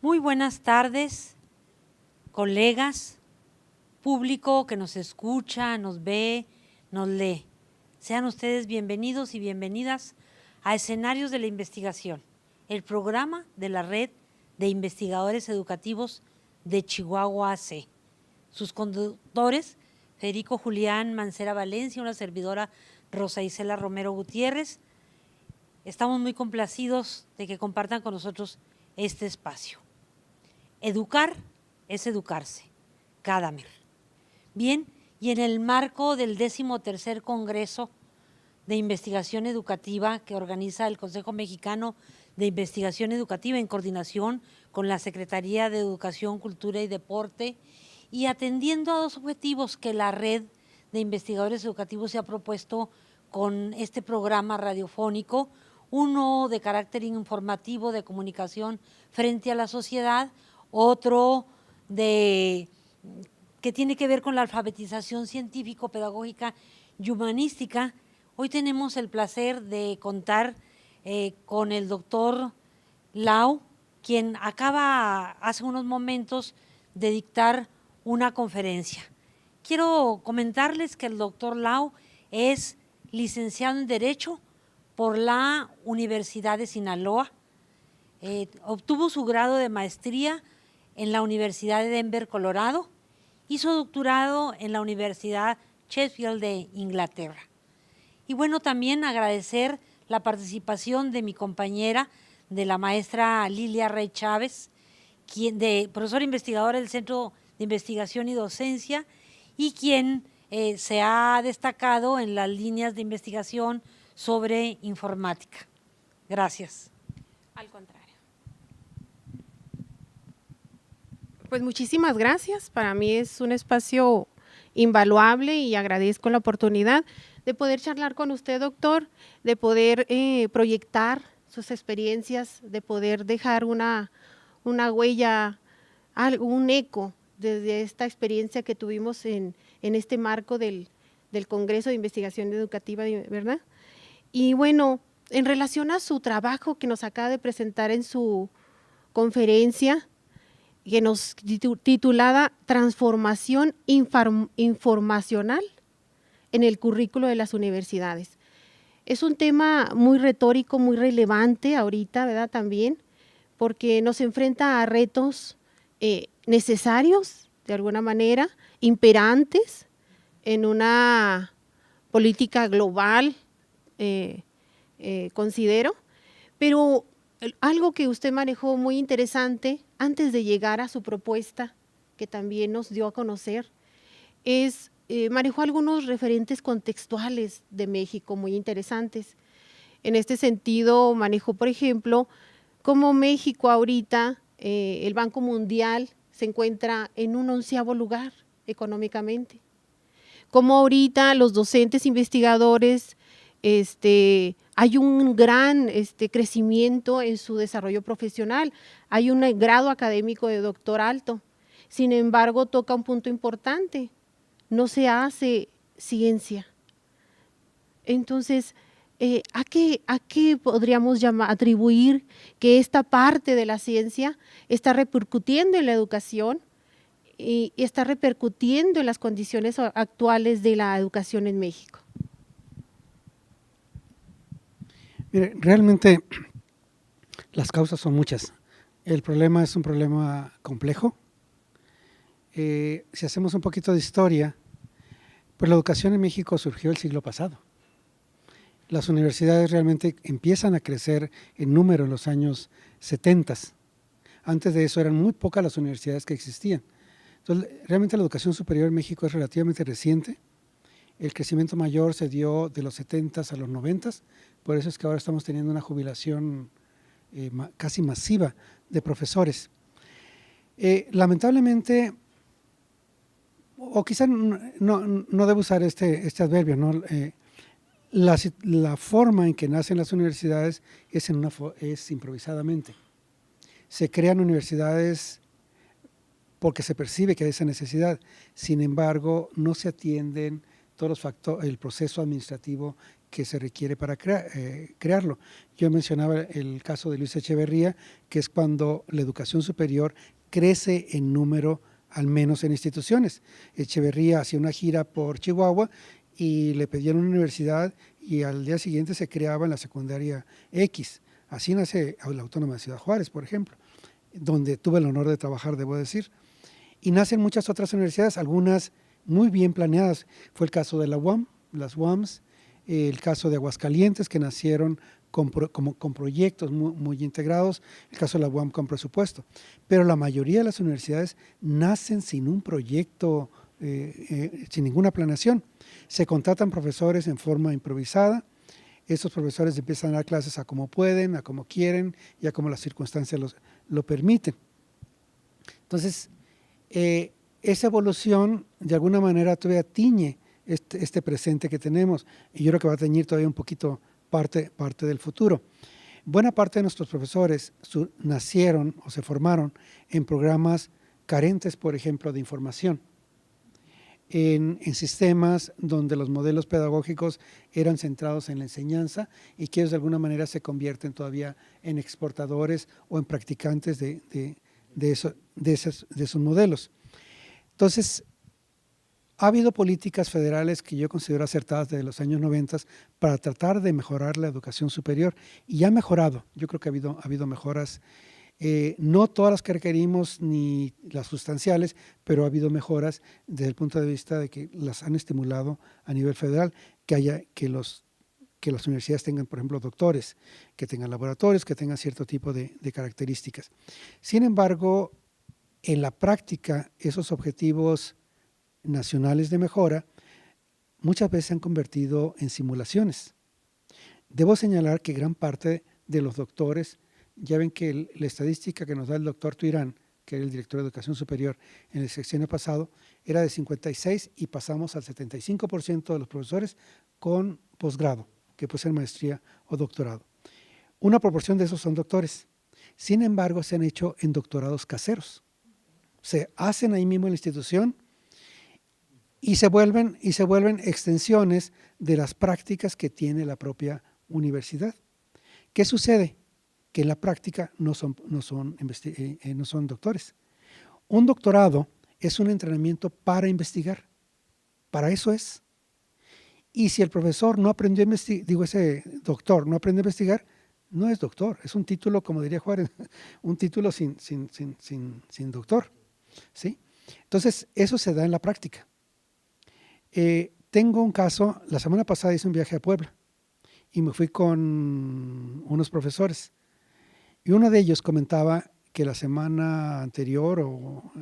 Muy buenas tardes, colegas, público que nos escucha, nos ve, nos lee. Sean ustedes bienvenidos y bienvenidas a Escenarios de la Investigación, el programa de la Red de Investigadores Educativos de Chihuahua AC. Sus conductores, Federico Julián Mancera Valencia, una servidora Rosa Isela Romero Gutiérrez. Estamos muy complacidos de que compartan con nosotros este espacio. Educar es educarse, Gadamer. Bien, y en el marco del 13º Congreso de Investigación Educativa que organiza el Consejo Mexicano de Investigación Educativa en coordinación con la Secretaría de Educación, Cultura y Deporte, y atendiendo a dos objetivos que la Red de Investigadores Educativos se ha propuesto con este programa radiofónico, uno de carácter informativo de comunicación frente a la sociedad, otro que tiene que ver con la alfabetización científico-pedagógica y humanística. Hoy tenemos el placer de contar con el doctor Lau, quien acaba hace unos momentos de dictar una conferencia. Quiero comentarles que el doctor Lau es licenciado en Derecho por la Universidad de Sinaloa, obtuvo su grado de maestría en la Universidad de Denver, Colorado, hizo doctorado en la Universidad Sheffield de Inglaterra. Y bueno, también agradecer la participación de mi compañera, de la maestra Lilia Rey Chávez, profesora investigadora del Centro de Investigación y Docencia, y quien se ha destacado en las líneas de investigación sobre informática. Gracias. Al contrario. Pues muchísimas gracias. Para mí es un espacio invaluable y agradezco la oportunidad de poder charlar con usted, doctor, de poder proyectar sus experiencias, de poder dejar una huella, un eco desde esta experiencia que tuvimos en este marco del Congreso de Investigación Educativa, ¿verdad? Y bueno, en relación a su trabajo que nos acaba de presentar en su conferencia, que nos titulada Transformación Informacional en el currículo de las universidades. Es un tema muy retórico, muy relevante ahorita, ¿verdad? También, porque nos enfrenta a retos necesarios, de alguna manera, imperantes en una política global, considero, pero algo que usted manejó muy interesante antes de llegar a su propuesta, que también nos dio a conocer, es manejó algunos referentes contextuales de México muy interesantes. En este sentido, manejó, por ejemplo, cómo México ahorita, el Banco Mundial se encuentra en un 11º lugar económicamente. Cómo ahorita los docentes investigadores, hay un gran crecimiento en su desarrollo profesional, hay un grado académico de doctor alto. Sin embargo, toca un punto importante, no se hace ciencia. Entonces, ¿a qué podríamos atribuir que esta parte de la ciencia está repercutiendo en la educación y está repercutiendo en las condiciones actuales de la educación en México? Mire, realmente las causas son muchas. El problema es un problema complejo. Si hacemos un poquito de historia, pues la educación en México surgió el siglo pasado. Las universidades realmente empiezan a crecer en número en los años 70. Antes de eso eran muy pocas las universidades que existían. Entonces, realmente la educación superior en México es relativamente reciente. El crecimiento mayor se dio de los 70 a los 90, por eso es que ahora estamos teniendo una jubilación casi masiva de profesores. Lamentablemente, o quizá no debo usar este adverbio, ¿no? La forma en que nacen las universidades es improvisadamente. Se crean universidades porque se percibe que hay esa necesidad, sin embargo, no se atienden todos los factores, el proceso administrativo que se requiere para crearlo. Yo mencionaba el caso de Luis Echeverría, que es cuando la educación superior crece en número, al menos en instituciones. Echeverría hacía una gira por Chihuahua y le pedían una universidad y al día siguiente se creaba en la secundaria X. Así nace la Autónoma de Ciudad Juárez, por ejemplo, donde tuve el honor de trabajar, debo decir. Y nacen muchas otras universidades, algunas muy bien planeadas. Fue el caso de la UAM, las UAMs, el caso de Aguascalientes, que nacieron con proyectos muy integrados, el caso de la UAM con presupuesto. Pero la mayoría de las universidades nacen sin un proyecto, sin ninguna planeación. Se contratan profesores en forma improvisada. Esos profesores empiezan a dar clases a como pueden, a como quieren y a como las circunstancias lo permiten. Entonces, esa evolución de alguna manera todavía tiñe este presente que tenemos, y yo creo que va a teñir todavía un poquito parte del futuro. Buena parte de nuestros profesores nacieron o se formaron en programas carentes, por ejemplo, de información, en sistemas donde los modelos pedagógicos eran centrados en la enseñanza y que ellos de alguna manera se convierten todavía en exportadores o en practicantes de esos modelos. Entonces, ha habido políticas federales que yo considero acertadas desde los años 90 para tratar de mejorar la educación superior y ha mejorado. Yo creo que ha habido mejoras, no todas las que requerimos ni las sustanciales, pero ha habido mejoras desde el punto de vista de que las han estimulado a nivel federal, que las universidades tengan, por ejemplo, doctores, que tengan laboratorios, que tengan cierto tipo de características. Sin embargo, en la práctica, esos objetivos nacionales de mejora muchas veces se han convertido en simulaciones. Debo señalar que gran parte de los doctores, ya ven que la estadística que nos da el doctor Tuirán, que era el director de Educación Superior en el sexenio pasado, era de 56 y pasamos al 75% de los profesores con posgrado, que puede ser maestría o doctorado. Una proporción de esos son doctores. Sin embargo, se han hecho en doctorados caseros. Se hacen ahí mismo en la institución y se vuelven extensiones de las prácticas que tiene la propia universidad. ¿Qué sucede? Que en la práctica no son doctores. Un doctorado es un entrenamiento para investigar. Para eso es. Y si el profesor no aprendió a investigar, ese doctor no aprende a investigar, no es doctor. Es un título, como diría Juárez, un título sin doctor. ¿Sí? Entonces, eso se da en la práctica. Tengo un caso, la semana pasada hice un viaje a Puebla y me fui con unos profesores y uno de ellos comentaba que la semana anterior o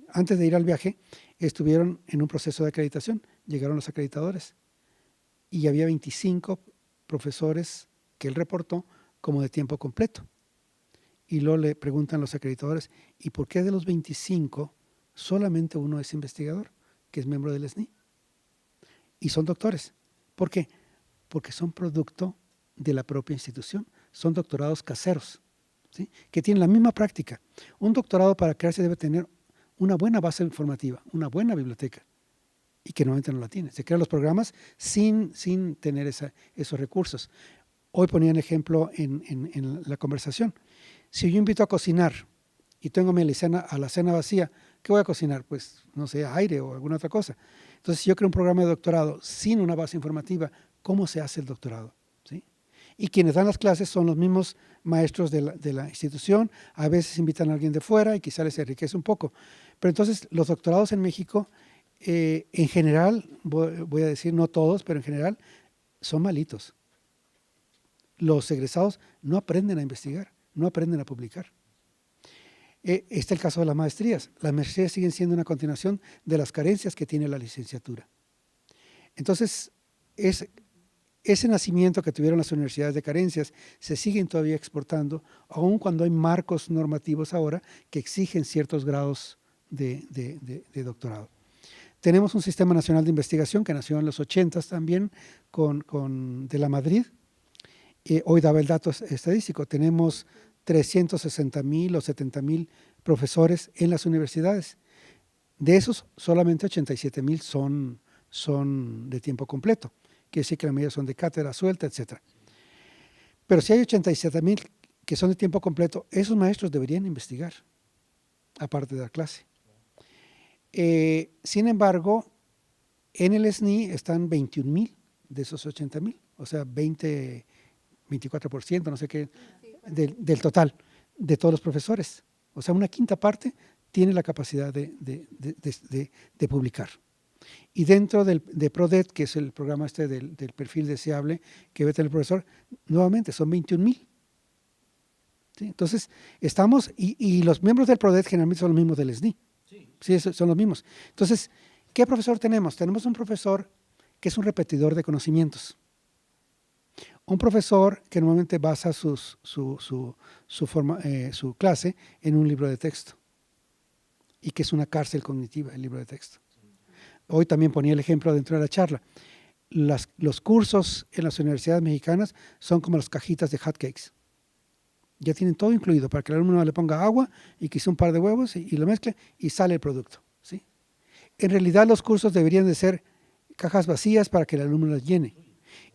antes de ir al viaje estuvieron en un proceso de acreditación, llegaron los acreditadores y había 25 profesores que él reportó como de tiempo completo. Y luego le preguntan los acreditadores, ¿y por qué de los 25 solamente uno es investigador, que es miembro del SNI? Y son doctores. ¿Por qué? Porque son producto de la propia institución. Son doctorados caseros, ¿sí? Que tienen la misma práctica. Un doctorado para crearse debe tener una buena base informativa, una buena biblioteca, y que normalmente no la tiene. Se crean los programas sin tener esos recursos. Hoy ponían ejemplo en la conversación. Si yo invito a cocinar y tengo a la cena vacía, ¿qué voy a cocinar? Pues, no sé, aire o alguna otra cosa. Entonces, si yo creo un programa de doctorado sin una base informativa, ¿cómo se hace el doctorado? ¿Sí? Y quienes dan las clases son los mismos maestros de la institución, a veces invitan a alguien de fuera y quizá les enriquece un poco. Pero entonces, los doctorados en México, en general, voy a decir no todos, pero en general, son malitos. Los egresados no aprenden a investigar, no aprenden a publicar. Está el caso de las maestrías. Las maestrías siguen siendo una continuación de las carencias que tiene la licenciatura. Entonces, ese nacimiento que tuvieron las universidades de carencias se siguen todavía exportando, aun cuando hay marcos normativos ahora que exigen ciertos grados de doctorado. Tenemos un Sistema Nacional de Investigación que nació en los 80s también de la Madrid. Hoy daba el dato estadístico. Tenemos 360,000 o 70,000 profesores en las universidades. De esos, solamente 87,000 son de tiempo completo, quiere decir que la mayoría son de cátedra suelta, etc. Pero si hay 87,000 que son de tiempo completo, esos maestros deberían investigar, aparte de dar clase. Sin embargo, en el SNI están 21,000 de esos 80,000, o sea, 24%, no sé qué, del total de todos los profesores. O sea, una quinta parte tiene la capacidad de publicar. Y dentro de PRODET, que es el programa del perfil deseable que debe tener el profesor, nuevamente son 21,000. ¿Sí? Entonces, estamos, y los miembros del PRODET generalmente son los mismos del SNI. Sí, son los mismos. Entonces, ¿qué profesor tenemos? Tenemos un profesor que es un repetidor de conocimientos. Un profesor que normalmente basa su clase en un libro de texto y que es una cárcel cognitiva, el libro de texto. Hoy también ponía el ejemplo dentro de la charla. Los cursos en las universidades mexicanas son como las cajitas de hotcakes. Ya tienen todo incluido para que el alumno le ponga agua y quizá un par de huevos y lo mezcle y sale el producto. ¿Sí? En realidad los cursos deberían de ser cajas vacías para que el alumno las llene.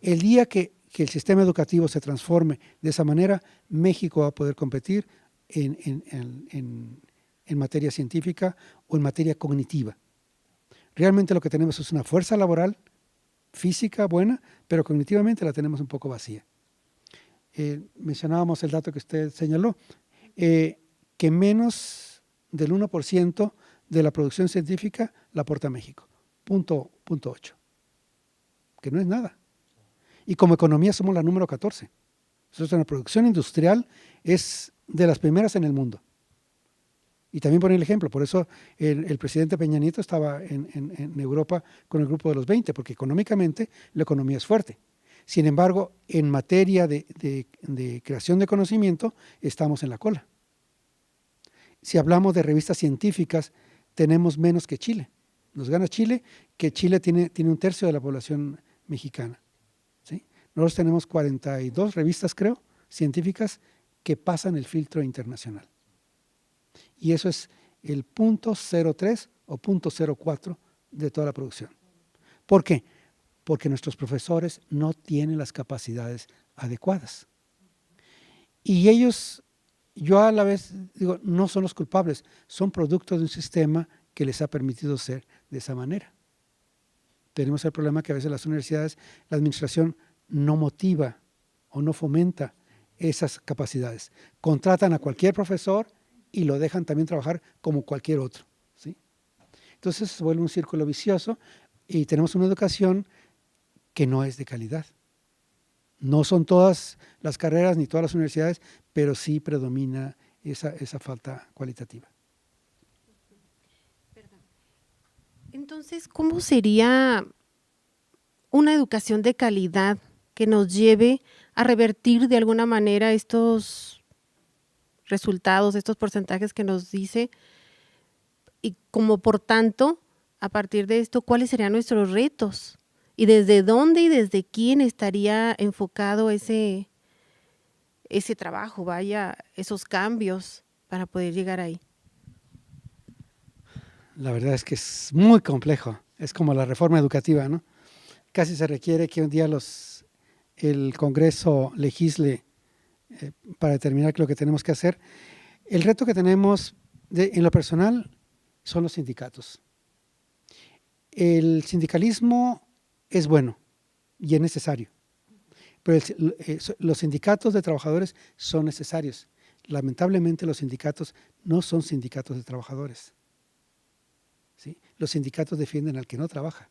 El día que el sistema educativo se transforme de esa manera, México va a poder competir en materia científica o en materia cognitiva. Realmente lo que tenemos es una fuerza laboral física buena, pero cognitivamente la tenemos un poco vacía. Mencionábamos el dato que usted señaló, que menos del 1% de la producción científica la aporta México, punto 8, que no es nada. Y como economía somos la número 14. Entonces, la producción industrial es de las primeras en el mundo. Y también poner el ejemplo, por eso el presidente Peña Nieto estaba en Europa con el grupo de los 20, porque económicamente la economía es fuerte. Sin embargo, en materia de creación de conocimiento, estamos en la cola. Si hablamos de revistas científicas, tenemos menos que Chile. Nos gana Chile, que Chile tiene 1/3 de la población mexicana. ¿Sí? Nosotros tenemos 42 revistas, creo, científicas que pasan el filtro internacional. Y eso es el 0.03 o 0.04 de toda la producción. ¿Por qué? Porque nuestros profesores no tienen las capacidades adecuadas. Y ellos, yo a la vez digo, no son los culpables, son producto de un sistema que les ha permitido ser de esa manera. Tenemos el problema que a veces las universidades, la administración no motiva o no fomenta esas capacidades. Contratan a cualquier profesor y lo dejan también trabajar como cualquier otro. ¿Sí? Entonces se vuelve un círculo vicioso y tenemos una educación que no es de calidad. No son todas las carreras ni todas las universidades, pero sí predomina esa falta cualitativa. Entonces, ¿cómo sería una educación de calidad que nos lleve a revertir de alguna manera estos resultados, estos porcentajes que nos dice? Y como por tanto, a partir de esto, ¿cuáles serían nuestros retos? ¿Y desde dónde y desde quién estaría enfocado ese trabajo, esos cambios para poder llegar ahí? La verdad es que es muy complejo. Es como la reforma educativa, ¿no? Casi se requiere que un día el Congreso legisle para determinar qué es lo que tenemos que hacer. El reto que tenemos en lo personal son los sindicatos. El sindicalismo es bueno y es necesario, pero los sindicatos de trabajadores son necesarios. Lamentablemente los sindicatos no son sindicatos de trabajadores. ¿Sí? Los sindicatos defienden al que no trabaja.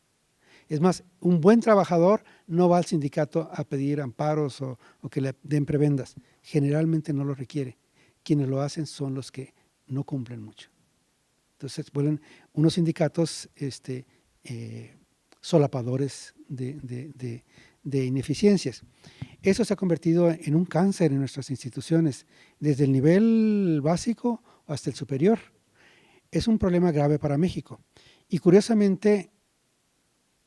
Es más, un buen trabajador no va al sindicato a pedir amparos o que le den prebendas. Generalmente no lo requiere. Quienes lo hacen son los que no cumplen mucho. Entonces vuelven unos sindicatos solapadores de ineficiencias. Eso se ha convertido en un cáncer en nuestras instituciones, desde el nivel básico hasta el superior. Es un problema grave para México. Y curiosamente,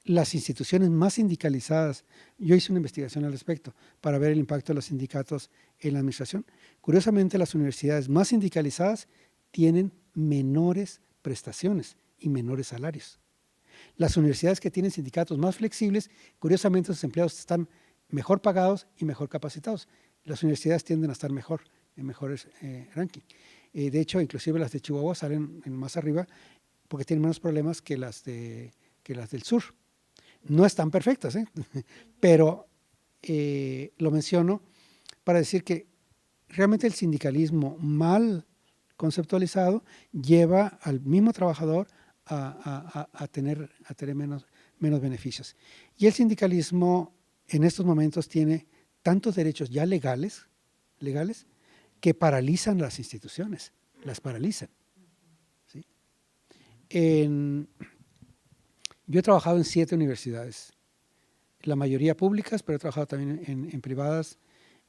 las instituciones más sindicalizadas, yo hice una investigación al respecto para ver el impacto de los sindicatos en la administración. Curiosamente, las universidades más sindicalizadas tienen menores prestaciones y menores salarios. Las universidades que tienen sindicatos más flexibles, curiosamente sus empleados están mejor pagados y mejor capacitados. Las universidades tienden a estar mejor, en mejores ranking. De hecho, inclusive las de Chihuahua salen más arriba porque tienen menos problemas que las del sur. No están perfectas, pero lo menciono para decir que realmente el sindicalismo mal conceptualizado lleva al mismo trabajador a tener menos beneficios. Y el sindicalismo en estos momentos tiene tantos derechos ya legales que paralizan las instituciones, las paralizan. ¿Sí? Yo he trabajado en 7 universidades, la mayoría públicas, pero he trabajado también en privadas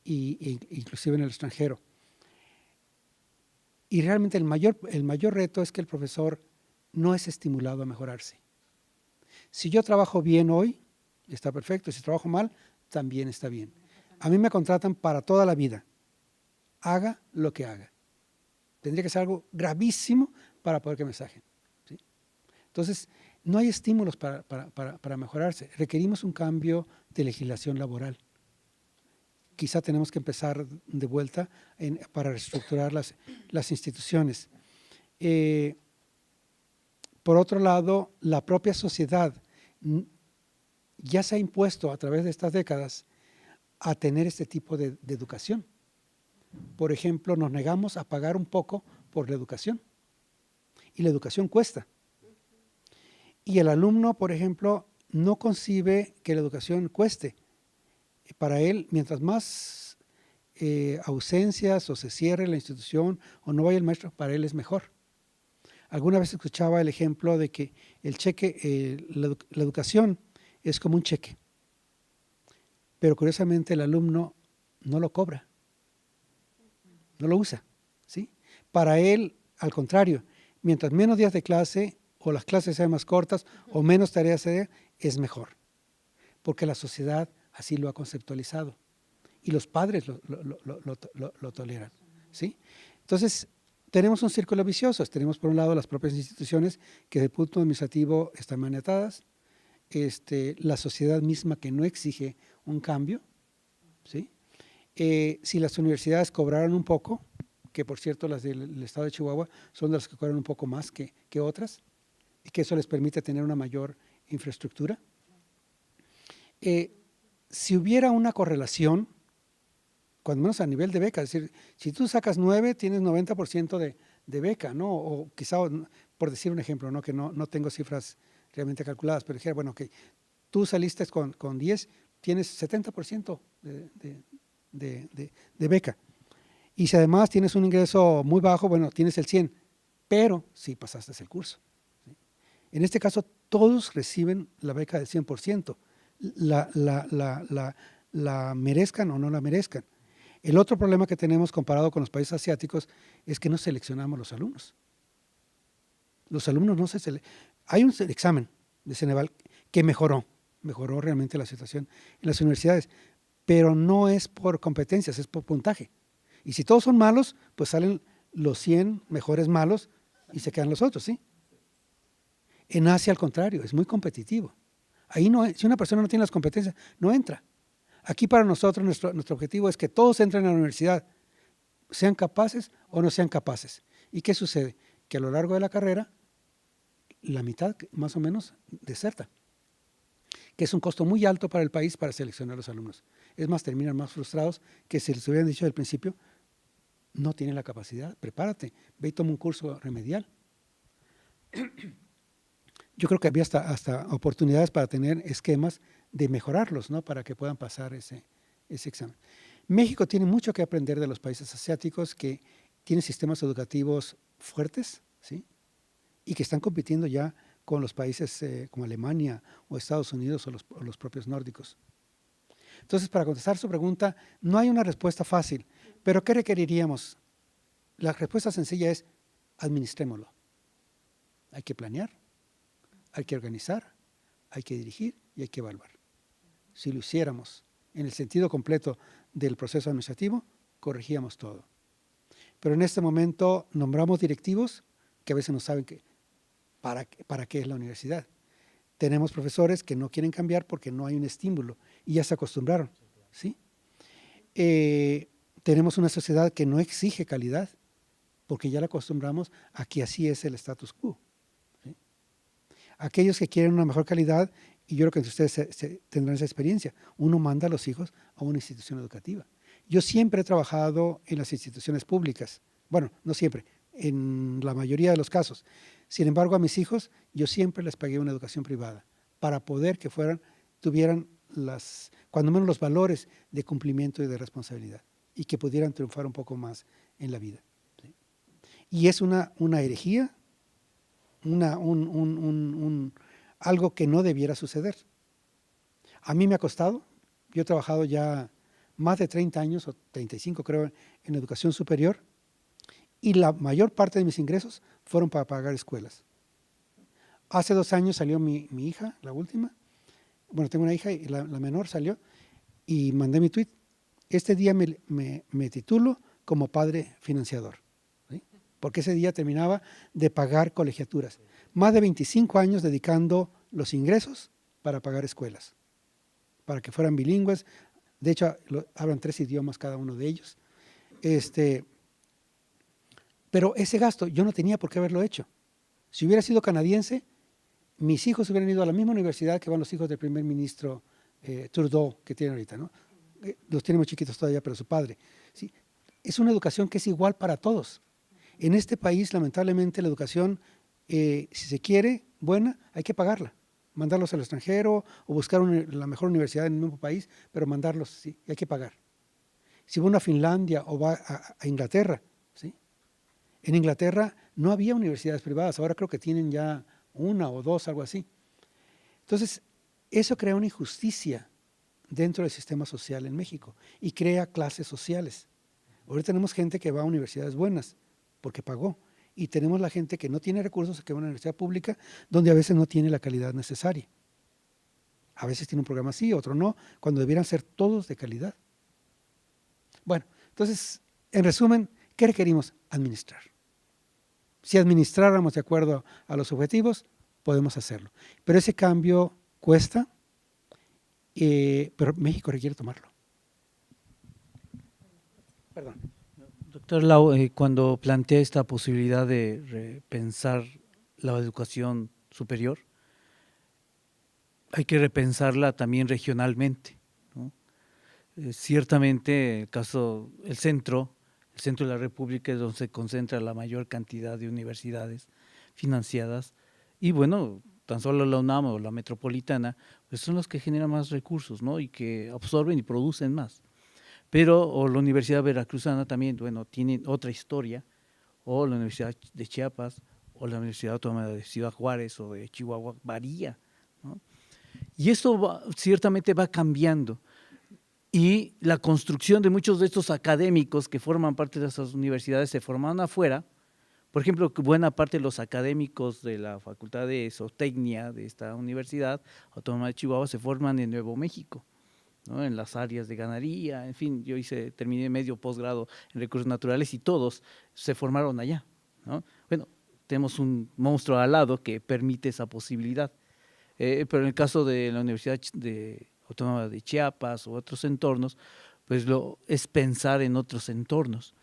e inclusive en el extranjero. Y realmente el mayor reto es que el profesor no es estimulado a mejorarse. Si yo trabajo bien hoy, está perfecto. Si trabajo mal, también está bien. A mí me contratan para toda la vida. Haga lo que haga. Tendría que ser algo gravísimo para poder que me saquen. ¿Sí? Entonces, no hay estímulos para mejorarse. Requerimos un cambio de legislación laboral. Quizá tenemos que empezar de vuelta para reestructurar las instituciones. Por otro lado, la propia sociedad ya se ha impuesto a través de estas décadas a tener este tipo de educación. Por ejemplo, nos negamos a pagar un poco por la educación. Y la educación cuesta. Y el alumno, por ejemplo, no concibe que la educación cueste. Para él, mientras más ausencias o se cierre la institución o no vaya el maestro, para él es mejor. Alguna vez escuchaba el ejemplo de que el cheque, la educación es como un cheque, pero curiosamente el alumno no lo cobra, no lo usa, ¿sí? Para él, al contrario, mientras menos días de clase o las clases sean más cortas o menos tareas se den, es mejor, porque la sociedad así lo ha conceptualizado y los padres lo toleran, ¿sí? Entonces, tenemos un círculo vicioso. Tenemos por un lado las propias instituciones que desde el punto administrativo están maniatadas, la sociedad misma que no exige un cambio, ¿sí? Si las universidades cobraran un poco, que por cierto las del estado de Chihuahua son de las que cobran un poco más que otras, y que eso les permite tener una mayor infraestructura. Si hubiera una correlación, cuando menos a nivel de beca, es decir, si tú sacas 9, tienes 90% de beca, ¿no? O quizá, por decir un ejemplo, ¿no? Que no tengo cifras realmente calculadas, pero dijera, bueno, que tú saliste con 10, tienes 70% de beca. Y si además tienes un ingreso muy bajo, bueno, tienes el 100, pero sí pasaste el curso. ¿Sí? En este caso, todos reciben la beca del 100%, la merezcan o no la merezcan. El otro problema que tenemos comparado con los países asiáticos es que no seleccionamos los alumnos. Los alumnos no se seleccionan. Hay un examen de Ceneval que mejoró realmente la situación en las universidades, pero no es por competencias, es por puntaje. Y si todos son malos, pues salen los 100 mejores malos y se quedan los otros, ¿sí? En Asia, al contrario, es muy competitivo. Ahí no, si una persona no tiene las competencias, no entra. Aquí para nosotros nuestro objetivo es que todos entren a la universidad, sean capaces o no sean capaces. ¿Y qué sucede? Que a lo largo de la carrera, la mitad más o menos deserta, que es un costo muy alto para el país para seleccionar a los alumnos. Es más, terminan más frustrados que si les hubieran dicho al principio, no tienen la capacidad, prepárate, ve y toma un curso remedial. Yo creo que había hasta oportunidades para tener esquemas de mejorarlos, ¿no? Para que puedan pasar ese examen. México tiene mucho que aprender de los países asiáticos que tienen sistemas educativos fuertes, ¿sí? Y que están compitiendo ya con los países como Alemania o Estados Unidos o los propios nórdicos. Entonces, para contestar su pregunta, no hay una respuesta fácil, pero ¿qué requeriríamos? La respuesta sencilla es administrémoslo. Hay que planear, hay que organizar, hay que dirigir y hay que evaluar. Si lo hiciéramos en el sentido completo del proceso administrativo, corregíamos todo. Pero en este momento nombramos directivos que a veces no saben para qué es la universidad. Tenemos profesores que no quieren cambiar porque no hay un estímulo y ya se acostumbraron, ¿sí? Tenemos una sociedad que no exige calidad porque ya la acostumbramos a que así es el status quo, ¿sí? Aquellos que quieren una mejor calidad, y yo creo que ustedes tendrán esa experiencia, uno manda a los hijos a una institución educativa. Yo siempre he trabajado en las instituciones públicas, bueno, no siempre, en la mayoría de los casos. Sin embargo, a mis hijos yo siempre les pagué una educación privada para poder que tuvieran cuando menos los valores de cumplimiento y de responsabilidad y que pudieran triunfar un poco más en la vida, ¿sí? Y es una herejía, algo que no debiera suceder. A mí me ha costado, yo he trabajado ya más de 30 años, o 35 creo, en educación superior, y la mayor parte de mis ingresos fueron para pagar escuelas. Hace 2 años salió mi hija, la última, bueno, tengo una hija y la menor salió, y mandé mi tweet. Este día me titulo como padre financiador, ¿sí? Porque ese día terminaba de pagar colegiaturas. Más de 25 años dedicando los ingresos para pagar escuelas, para que fueran bilingües. De hecho, hablan 3 idiomas cada uno de ellos. Pero ese gasto yo no tenía por qué haberlo hecho. Si hubiera sido canadiense, mis hijos hubieran ido a la misma universidad que van los hijos del primer ministro Trudeau, que tiene ahorita, ¿no? Los tiene muy chiquitos todavía, pero su padre, ¿sí? Es una educación que es igual para todos. En este país, lamentablemente, la educación, si se quiere buena, hay que pagarla. Mandarlos al extranjero o buscar la mejor universidad en el mismo país, pero mandarlos, sí, y hay que pagar. Si va a Finlandia o va a Inglaterra, ¿sí? En Inglaterra no había universidades privadas, ahora creo que tienen ya 1 o 2, algo así. Entonces, eso crea una injusticia dentro del sistema social en México y crea clases sociales. Ahora tenemos gente que va a universidades buenas porque pagó, y tenemos la gente que no tiene recursos, que va a una universidad pública donde a veces no tiene la calidad necesaria. A veces tiene un programa así, otro no, cuando debieran ser todos de calidad. Bueno, entonces, en resumen, ¿qué requerimos? Administrar. Si administráramos de acuerdo a los objetivos, podemos hacerlo. Pero ese cambio cuesta, pero México requiere tomarlo. Perdón. Doctor Lau, cuando plantea esta posibilidad de repensar la educación superior, hay que repensarla también regionalmente, ¿no? Ciertamente, el centro de la República es donde se concentra la mayor cantidad de universidades financiadas, y bueno, tan solo la UNAM o la metropolitana, pues son los que generan más recursos, ¿no? Y que absorben y producen más. Pero o la Universidad Veracruzana también, bueno, tiene otra historia, o la Universidad de Chiapas, o la Universidad Autónoma de Ciudad Juárez o de Chihuahua, varía, ¿no? Y esto ciertamente va cambiando. Y la construcción de muchos de estos académicos que forman parte de esas universidades se forman afuera. Por ejemplo, buena parte de los académicos de la Facultad de Zootecnia de esta Universidad Autónoma de Chihuahua se forman en Nuevo México, ¿no? En las áreas de ganadería, en fin, terminé medio posgrado en recursos naturales y todos se formaron allá, ¿no? Bueno, tenemos un monstruo al lado que permite esa posibilidad, pero en el caso de la Universidad Autónoma de Chiapas u otros entornos, pues es pensar en otros entornos.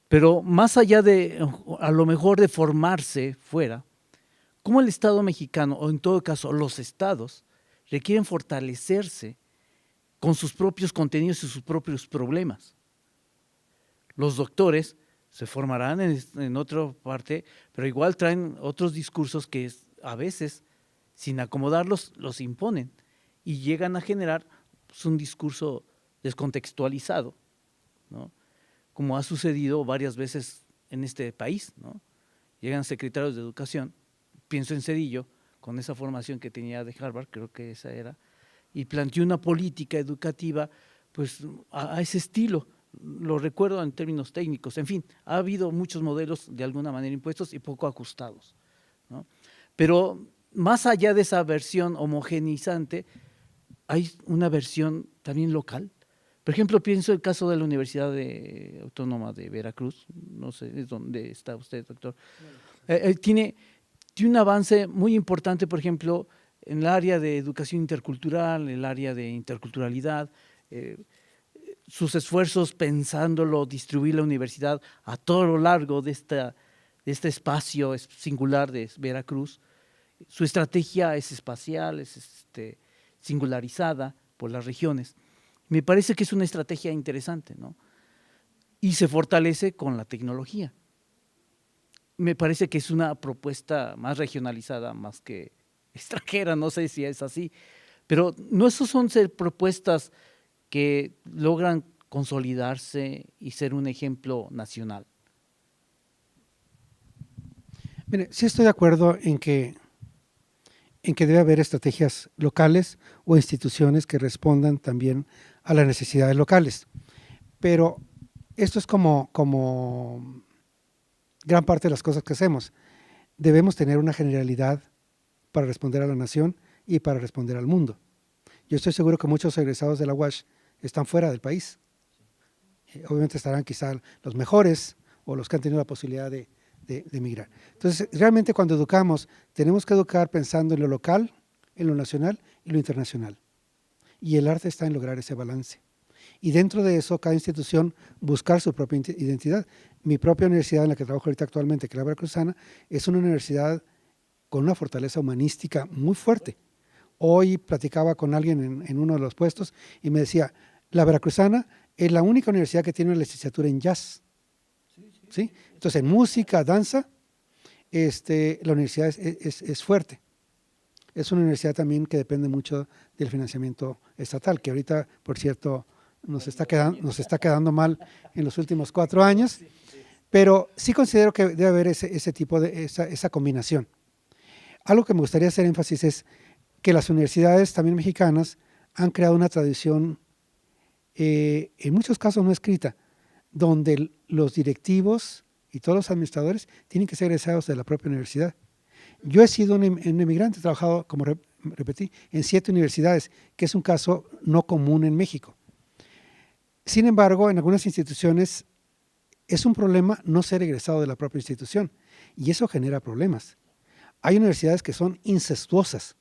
Pero más allá de, a lo mejor, de formarse fuera, ¿cómo el Estado mexicano, o en todo caso los estados, requieren fortalecerse con sus propios contenidos y sus propios problemas? Los doctores se formarán en otra parte, pero igual traen otros discursos que a veces, sin acomodarlos, los imponen y llegan a generar pues, un discurso descontextualizado, ¿no? Como ha sucedido varias veces en este país, ¿no? Llegan secretarios de educación, pienso en Zedillo, con esa formación que tenía de Harvard, creo que esa era, y planteó una política educativa pues a ese estilo. Lo recuerdo en términos técnicos. En fin, ha habido muchos modelos de alguna manera impuestos y poco ajustados, ¿no? Pero más allá de esa versión homogeneizante, hay una versión también local. Por ejemplo, pienso el caso de la Universidad Autónoma de Veracruz, no sé dónde está usted, doctor. Tiene de un avance muy importante, por ejemplo, en el área de educación intercultural, el área de interculturalidad, sus esfuerzos pensándolo, distribuir la universidad a todo lo largo de este espacio singular de Veracruz. Su estrategia es espacial, es singularizada por las regiones. Me parece que es una estrategia interesante, ¿no? Y se fortalece con la tecnología. Me parece que es una propuesta más regionalizada, más que extranjera, no sé si es así, pero no son ser propuestas que logran consolidarse y ser un ejemplo nacional. Mire, sí estoy de acuerdo en que debe haber estrategias locales o instituciones que respondan también a las necesidades locales. Pero esto es como gran parte de las cosas que hacemos. Debemos tener una generalidad para responder a la nación y para responder al mundo. Yo estoy seguro que muchos egresados de la UASH están fuera del país. Obviamente estarán quizá los mejores o los que han tenido la posibilidad de emigrar. Entonces, realmente cuando educamos, tenemos que educar pensando en lo local, en lo nacional y lo internacional. Y el arte está en lograr ese balance. Y dentro de eso, cada institución buscar su propia identidad. Mi propia universidad en la que trabajo ahorita actualmente, que es la Veracruzana, es una universidad con una fortaleza humanística muy fuerte. Hoy platicaba con alguien en uno de los puestos y me decía, la Veracruzana es la única universidad que tiene una licenciatura en jazz. ¿Sí? Entonces, en música, danza, la universidad es fuerte. Es una universidad también que depende mucho del financiamiento estatal, que ahorita, por cierto, nos está quedando mal en los últimos 4 años, pero sí considero que debe haber ese tipo de esa combinación. Algo que me gustaría hacer énfasis es que las universidades también mexicanas han creado una tradición, en muchos casos no escrita, donde los directivos y todos los administradores tienen que ser egresados de la propia universidad. Yo he sido un emigrante, he trabajado, como repetí, en 7 universidades, que es un caso no común en México. Sin embargo, en algunas instituciones es un problema no ser egresado de la propia institución y eso genera problemas. Hay universidades que son incestuosas.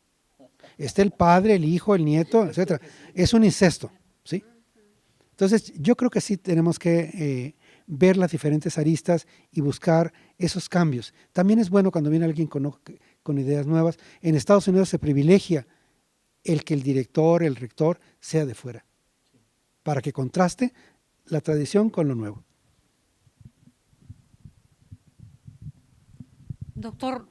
Está el padre, el hijo, el nieto, etcétera. Es un incesto, ¿sí? Entonces, yo creo que sí tenemos que ver las diferentes aristas y buscar esos cambios. También es bueno cuando viene alguien con ideas nuevas. En Estados Unidos se privilegia el que el director, el rector, sea de fuera, para que contraste la tradición con lo nuevo. Doctor,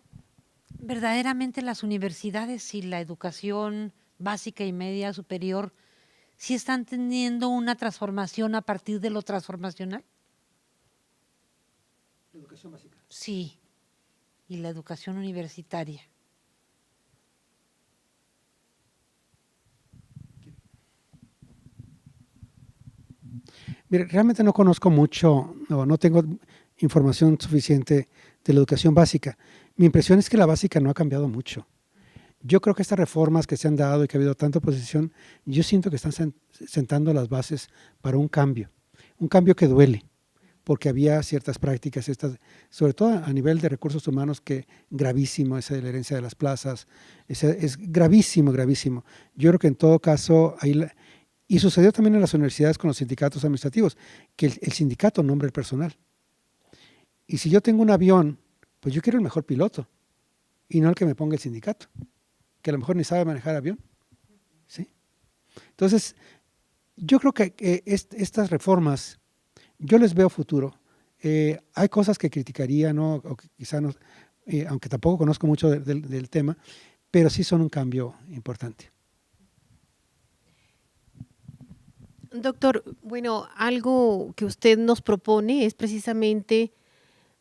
¿verdaderamente las universidades y la educación básica y media superior sí están teniendo una transformación a partir de lo transformacional? ¿La educación básica? Sí, y la educación universitaria. Mire, realmente no conozco mucho, no tengo información suficiente de la educación básica. Mi impresión es que la básica no ha cambiado mucho. Yo creo que estas reformas que se han dado y que ha habido tanta oposición, yo siento que están sentando las bases para un cambio que duele, porque había ciertas prácticas, sobre todo a nivel de recursos humanos, que gravísimo, esa de la herencia de las plazas, es gravísimo, gravísimo. Yo creo que en todo caso, y sucedió también en las universidades con los sindicatos administrativos, que el sindicato nombra el personal. Y si yo tengo un avión, pues yo quiero el mejor piloto, y no el que me ponga el sindicato, que a lo mejor ni sabe manejar avión, ¿sí? Entonces, yo creo que estas reformas, yo les veo futuro. Hay cosas que criticaría, ¿no? O que quizá no, aunque tampoco conozco mucho del tema, pero sí son un cambio importante. Doctor, bueno, algo que usted nos propone es precisamente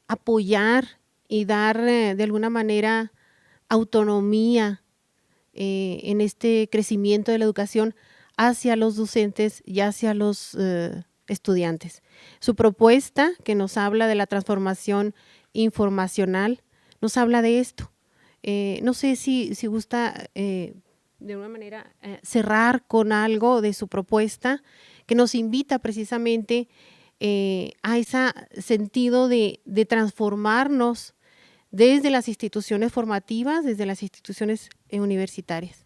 apoyar y dar de alguna manera autonomía en este crecimiento de la educación hacia los docentes y hacia los estudiantes. Su propuesta, que nos habla de la transformación informacional, nos habla de esto. No sé si gusta de alguna manera cerrar con algo de su propuesta que nos invita precisamente a ese sentido de transformarnos, desde las instituciones formativas, desde las instituciones universitarias.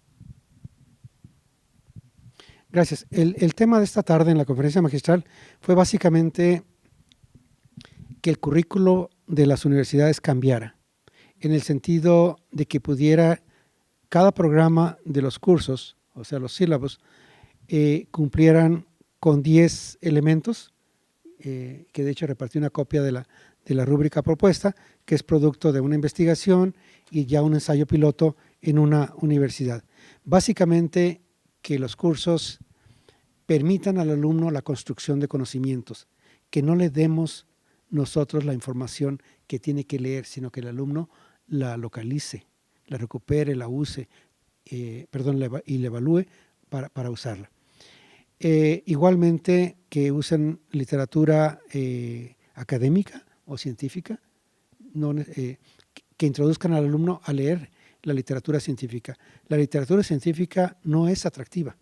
Gracias. El tema de esta tarde en la conferencia magistral fue básicamente que el currículo de las universidades cambiara, en el sentido de que pudiera cada programa de los cursos, o sea, los sílabos, cumplieran con 10 elementos, que de hecho repartí una copia de la rúbrica propuesta, que es producto de una investigación y ya un ensayo piloto en una universidad. Básicamente, que los cursos permitan al alumno la construcción de conocimientos, que no le demos nosotros la información que tiene que leer, sino que el alumno la localice, la recupere, la use, y la evalúe para usarla. Igualmente que usen literatura académica o científica, que introduzcan al alumno a leer la literatura científica. La literatura científica no es atractiva,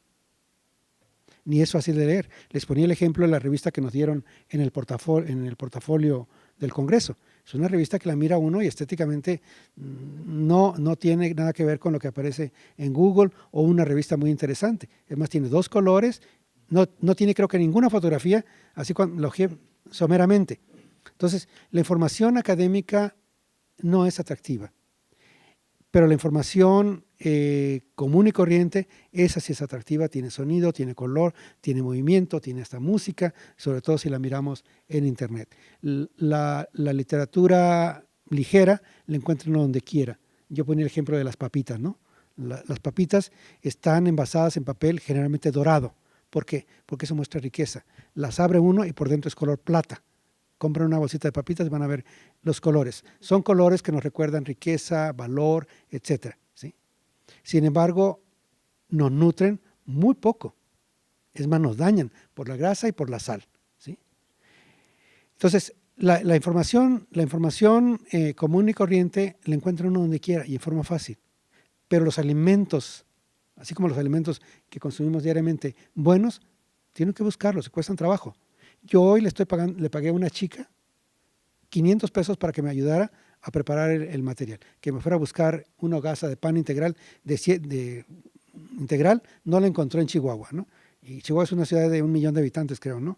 ni es fácil de leer. Les ponía el ejemplo de la revista que nos dieron en el portafolio del Congreso. Es una revista que la mira uno y estéticamente no tiene nada que ver con lo que aparece en Google, o una revista muy interesante. Además tiene 2 colores, no tiene creo que ninguna fotografía, así cuando lo ojeé someramente. Entonces, la información académica no es atractiva, pero la información común y corriente, esa sí es atractiva, tiene sonido, tiene color, tiene movimiento, tiene hasta música, sobre todo si la miramos en internet. La literatura ligera la encuentran donde quiera. Yo ponía el ejemplo de las papitas, ¿no? Las papitas están envasadas en papel generalmente dorado. ¿Por qué? Porque eso muestra riqueza. Las abre uno y por dentro es color plata. Compran una bolsita de papitas y van a ver los colores. Son colores que nos recuerdan riqueza, valor, etcétera, ¿sí? Sin embargo, nos nutren muy poco. Es más, nos dañan por la grasa y por la sal, ¿sí? Entonces, la información común y corriente la encuentra uno donde quiera y en forma fácil. Pero los alimentos, así como los alimentos que consumimos diariamente, buenos, tienen que buscarlos, cuestan trabajo. Yo hoy le pagué a una chica 500 pesos para que me ayudara a preparar el material, que me fuera a buscar una hogaza de pan integral, integral, no la encontró en Chihuahua, ¿no? Y Chihuahua es una ciudad de 1 millón de habitantes, creo, ¿no?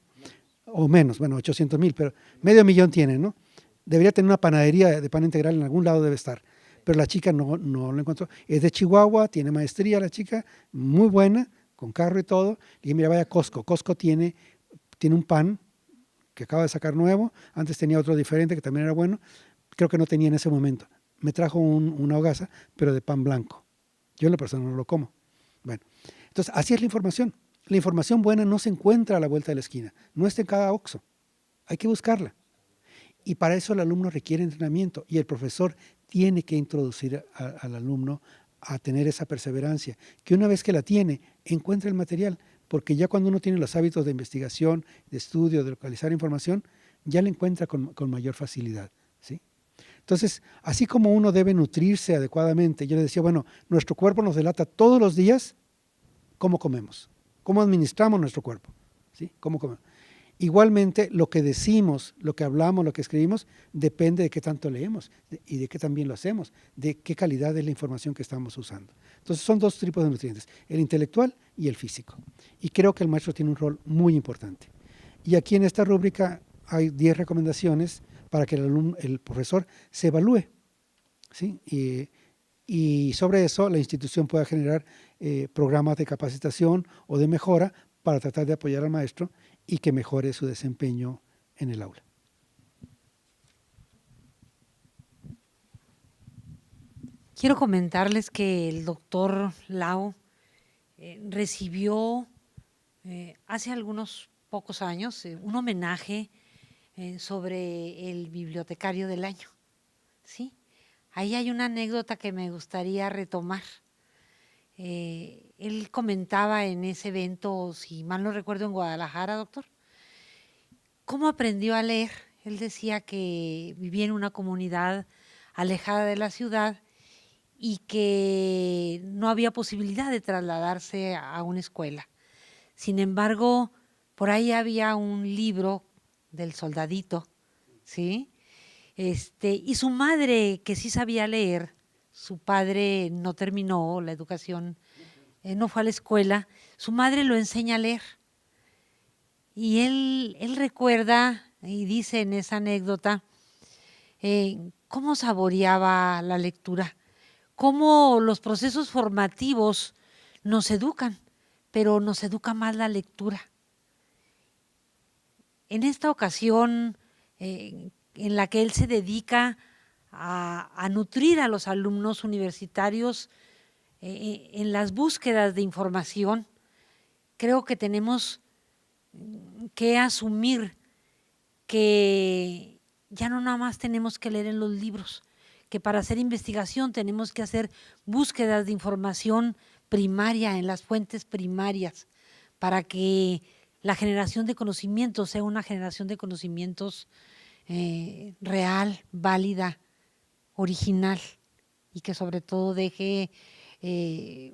O menos, bueno, 800,000, pero medio millón tiene, ¿no? Debería tener una panadería de pan integral, en algún lado debe estar, pero la chica no lo encontró. Es de Chihuahua, tiene maestría la chica, muy buena, con carro y todo. Y mira, vaya a Costco. Costco tiene un pan que acaba de sacar nuevo, antes tenía otro diferente que también era bueno, creo que no tenía en ese momento. Me trajo una hogaza, pero de pan blanco. Yo en la persona no lo como. Bueno, entonces así es la información. La información buena no se encuentra a la vuelta de la esquina, no está en cada Oxxo, hay que buscarla. Y para eso el alumno requiere entrenamiento y el profesor tiene que introducir al alumno a tener esa perseverancia, que una vez que la tiene, encuentra el material, porque ya cuando uno tiene los hábitos de investigación, de estudio, de localizar información, ya la encuentra con mayor facilidad, ¿sí? Entonces, así como uno debe nutrirse adecuadamente, yo le decía, bueno, nuestro cuerpo nos delata todos los días cómo comemos, cómo administramos nuestro cuerpo, ¿sí? Cómo comemos. Igualmente, lo que decimos, lo que hablamos, lo que escribimos, depende de qué tanto leemos y de qué también lo hacemos, de qué calidad es la información que estamos usando. Entonces, son 2 tipos de nutrientes, el intelectual y el físico. Y creo que el maestro tiene un rol muy importante. Y aquí en esta rúbrica hay 10 recomendaciones para que el profesor se evalúe, ¿sí? Y sobre eso la institución pueda generar programas de capacitación o de mejora para tratar de apoyar al maestro y que mejore su desempeño en el aula. Quiero comentarles que el doctor Lau recibió hace algunos pocos años un homenaje sobre el bibliotecario del año, ¿sí? Ahí hay una anécdota que me gustaría retomar. Él comentaba en ese evento, si mal no recuerdo, en Guadalajara, doctor, cómo aprendió a leer. Él decía que vivía en una comunidad alejada de la ciudad y que no había posibilidad de trasladarse a una escuela. Sin embargo, por ahí había un libro del soldadito, ¿sí? Y su madre, que sí sabía leer, su padre no terminó la educación, no fue a la escuela, su madre lo enseña a leer. Y él recuerda y dice en esa anécdota cómo saboreaba la lectura, cómo los procesos formativos nos educan, pero nos educa más la lectura. En esta ocasión en la que él se dedica a nutrir a los alumnos universitarios en las búsquedas de información, creo que tenemos que asumir que ya no nada más tenemos que leer en los libros, que para hacer investigación tenemos que hacer búsquedas de información primaria en las fuentes primarias para que la generación de conocimientos sea una generación de conocimientos real, válida, original y que sobre todo deje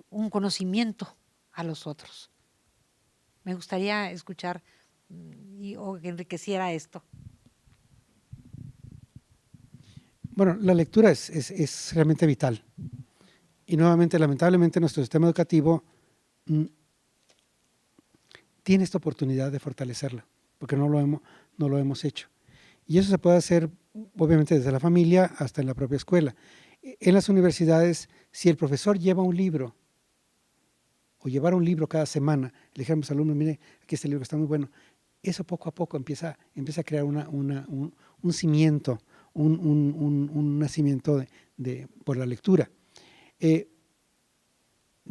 un conocimiento a los otros. Me gustaría escuchar o que enriqueciera esto. Bueno, la lectura es realmente vital. Y nuevamente, lamentablemente, nuestro sistema educativo tiene esta oportunidad de fortalecerla, porque no lo hemos hecho. Y eso se puede hacer, obviamente, desde la familia hasta en la propia escuela. En las universidades, si el profesor lleva un libro, o llevar un libro cada semana, le dijera a mis alumnos, mire, aquí este libro que está muy bueno, eso poco a poco empieza a crear un cimiento, un nacimiento por la lectura. De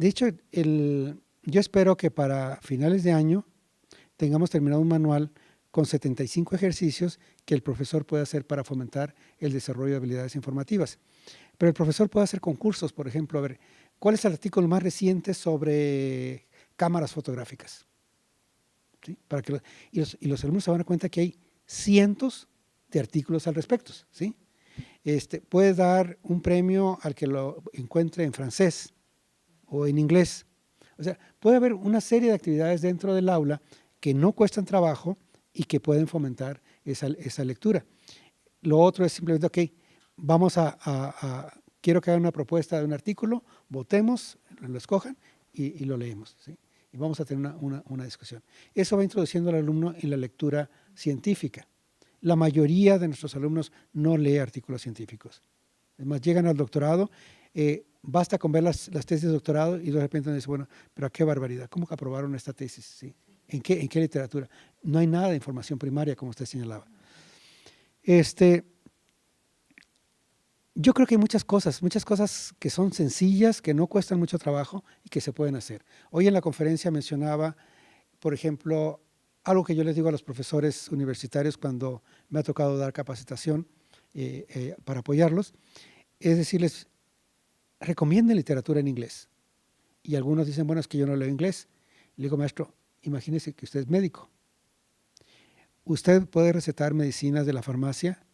hecho, yo espero que para finales de año tengamos terminado un manual con 75 ejercicios que el profesor puede hacer para fomentar el desarrollo de habilidades informativas. Pero el profesor puede hacer concursos, por ejemplo, a ver, ¿cuál es el artículo más reciente sobre cámaras fotográficas? ¿Sí? Y los alumnos se van a dar cuenta que hay cientos de artículos al respecto. ¿Sí? Puedes dar un premio al que lo encuentre en francés o en inglés. O sea, puede haber una serie de actividades dentro del aula que no cuestan trabajo y que pueden fomentar esa lectura. Lo otro es simplemente, ok, quiero que hagan una propuesta de un artículo, votemos, lo escojan y lo leemos. ¿Sí? Y vamos a tener una discusión. Eso va introduciendo al alumno en la lectura científica. La mayoría de nuestros alumnos no lee artículos científicos. Además, llegan al doctorado, basta con ver las tesis de doctorado y de repente dicen, bueno, pero qué barbaridad, ¿cómo que aprobaron esta tesis? ¿Sí? ¿En qué literatura? No hay nada de información primaria, como usted señalaba. Yo creo que hay muchas cosas que son sencillas, que no cuestan mucho trabajo y que se pueden hacer. Hoy en la conferencia mencionaba, por ejemplo, algo que yo les digo a los profesores universitarios cuando me ha tocado dar capacitación para apoyarlos, es decirles, recomienden literatura en inglés. Y algunos dicen, bueno, es que yo no leo inglés. Le digo, maestro, imagínese que usted es médico. Usted puede recetar medicinas de la farmacia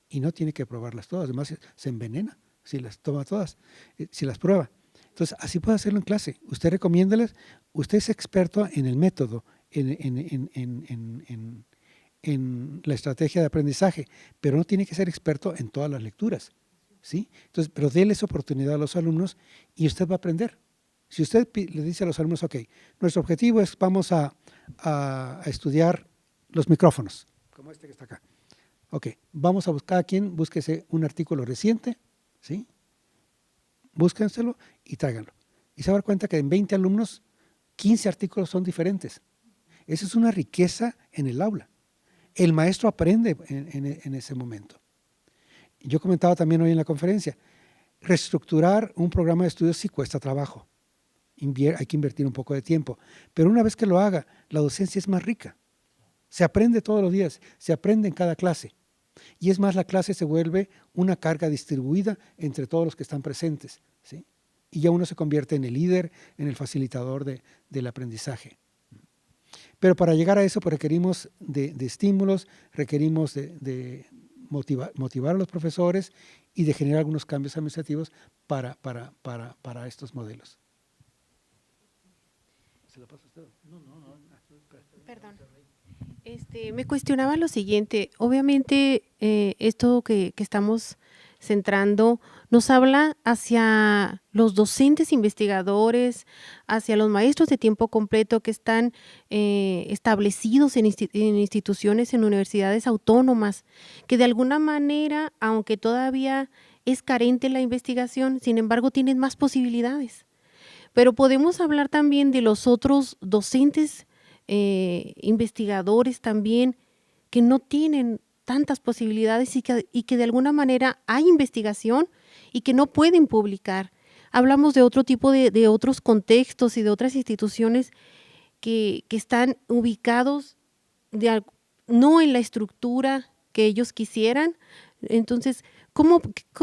y no tiene que probarlas todas, además se envenena si las toma todas, si las prueba. Entonces, así puede hacerlo en clase. Usted recomiéndeles, usted es experto en el método, en la estrategia de aprendizaje, pero no tiene que ser experto en todas las lecturas. ¿Sí? Entonces, pero déle esa oportunidad a los alumnos y usted va a aprender. Si usted le dice a los alumnos, ok, nuestro objetivo es, vamos a estudiar los micrófonos, como este que está acá. Ok, vamos a buscar, búsquese un artículo reciente, ¿sí? Búsquenselo y tráiganlo. Y se va a dar cuenta que en 20 alumnos, 15 artículos son diferentes. Esa es una riqueza en el aula. El maestro aprende en ese momento. Yo comentaba también hoy en la conferencia, reestructurar un programa de estudios sí cuesta trabajo. Hay que invertir un poco de tiempo. Pero una vez que lo haga, la docencia es más rica. Se aprende todos los días, se aprende en cada clase. Y es más, la clase se vuelve una carga distribuida entre todos los que están presentes. ¿Sí? Y ya uno se convierte en el líder, en el facilitador del aprendizaje. Pero para llegar a eso, pues requerimos de estímulos, requerimos de motivar a los profesores y de generar algunos cambios administrativos para estos modelos. ¿Se lo pasa usted? Perdón. Me cuestionaba lo siguiente. Obviamente, esto que estamos centrando nos habla hacia los docentes investigadores, hacia los maestros de tiempo completo que están establecidos en instituciones, en universidades autónomas, que de alguna manera, aunque todavía es carente la investigación, sin embargo, tienen más posibilidades. Pero podemos hablar también de los otros docentes, investigadores también, que no tienen tantas posibilidades y que de alguna manera hay investigación y que no pueden publicar. Hablamos de otro tipo de otros contextos y de otras instituciones que están ubicados no en la estructura que ellos quisieran. Entonces,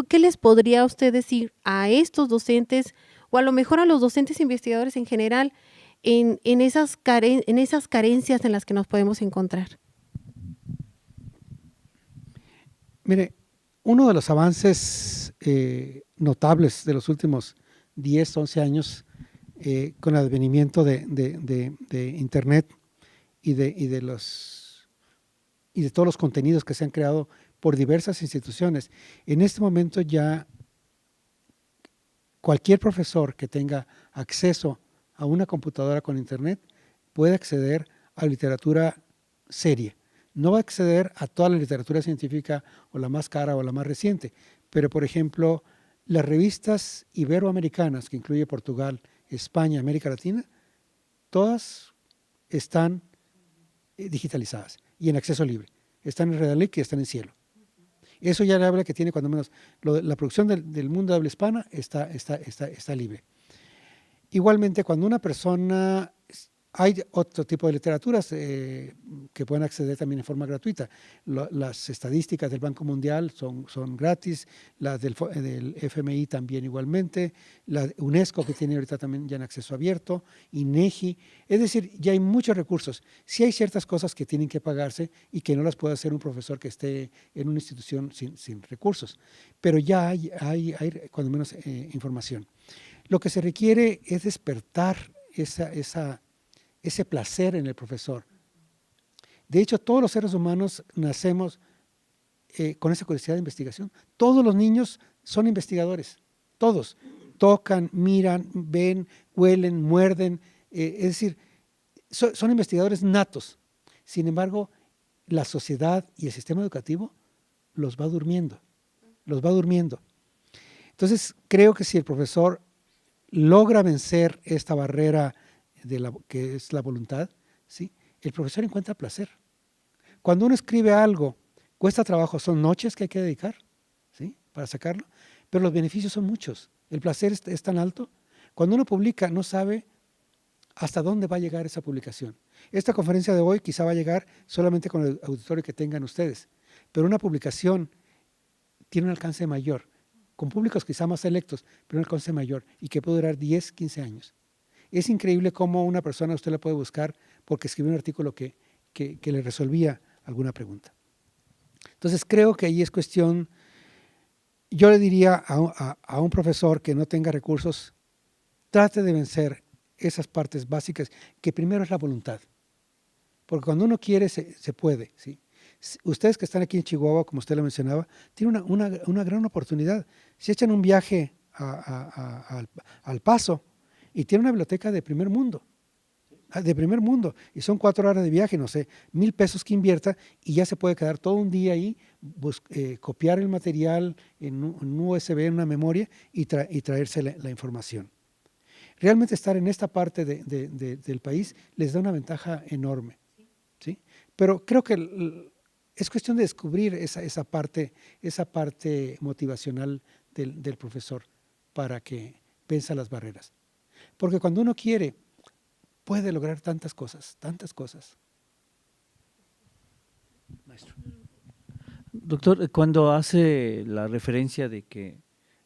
¿qué les podría usted decir a estos docentes o a lo mejor a los docentes investigadores en general en esas carencias en las que nos podemos encontrar? Mire, uno de los avances notables de los últimos 10, 11 años con el advenimiento de Internet y de todos los contenidos que se han creado por diversas instituciones, en este momento ya cualquier profesor que tenga acceso a una computadora con Internet puede acceder a literatura seria. No va a acceder a toda la literatura científica o la más cara o la más reciente, pero por ejemplo, las revistas iberoamericanas, que incluye Portugal, España, América Latina, todas están digitalizadas y en acceso libre. Están en Redalyc y están en Cielo. Eso ya le habla que tiene cuando menos, la producción del mundo de habla hispana está libre. Igualmente, cuando una persona, hay otro tipo de literaturas que pueden acceder también en forma gratuita. Las estadísticas del Banco Mundial son gratis, las del FMI también igualmente, la UNESCO que tiene ahorita también ya en acceso abierto, INEGI, es decir, ya hay muchos recursos. Sí hay ciertas cosas que tienen que pagarse y que no las puede hacer un profesor que esté en una institución sin recursos, pero ya hay cuando menos información. Lo que se requiere es despertar ese placer en el profesor. De hecho, todos los seres humanos nacemos con esa curiosidad de investigación. Todos los niños son investigadores, todos. Tocan, miran, ven, huelen, muerden, es decir, son investigadores natos. Sin embargo, la sociedad y el sistema educativo los va durmiendo. Entonces, creo que si el profesor logra vencer esta barrera que es la voluntad, ¿sí?, el profesor encuentra placer. Cuando uno escribe algo, cuesta trabajo, son noches que hay que dedicar, ¿sí?, para sacarlo, pero los beneficios son muchos. El placer es tan alto. Cuando uno publica, no sabe hasta dónde va a llegar esa publicación. Esta conferencia de hoy quizá va a llegar solamente con el auditorio que tengan ustedes, pero una publicación tiene un alcance mayor, con públicos quizá más selectos, pero un alcance mayor y que puede durar 10, 15 años. Es increíble cómo una persona usted la puede buscar porque escribió un artículo que le resolvía alguna pregunta. Entonces creo que ahí es cuestión, yo le diría a un profesor que no tenga recursos, trate de vencer esas partes básicas, que primero es la voluntad. Porque cuando uno quiere, se puede, ¿sí? Ustedes que están aquí en Chihuahua, como usted lo mencionaba, tienen una gran oportunidad. Si echan un viaje al Paso y tienen una biblioteca de primer mundo, y son 4 horas de viaje, no sé, 1,000 pesos que invierta y ya se puede quedar todo un día ahí, copiar el material en un USB, en una memoria y traerse la información. Realmente estar en esta parte del país les da una ventaja enorme, ¿sí? Pero creo que es cuestión de descubrir esa parte motivacional del profesor para que venza las barreras. Porque cuando uno quiere, puede lograr tantas cosas. Maestro. Doctor, cuando hace la referencia de que,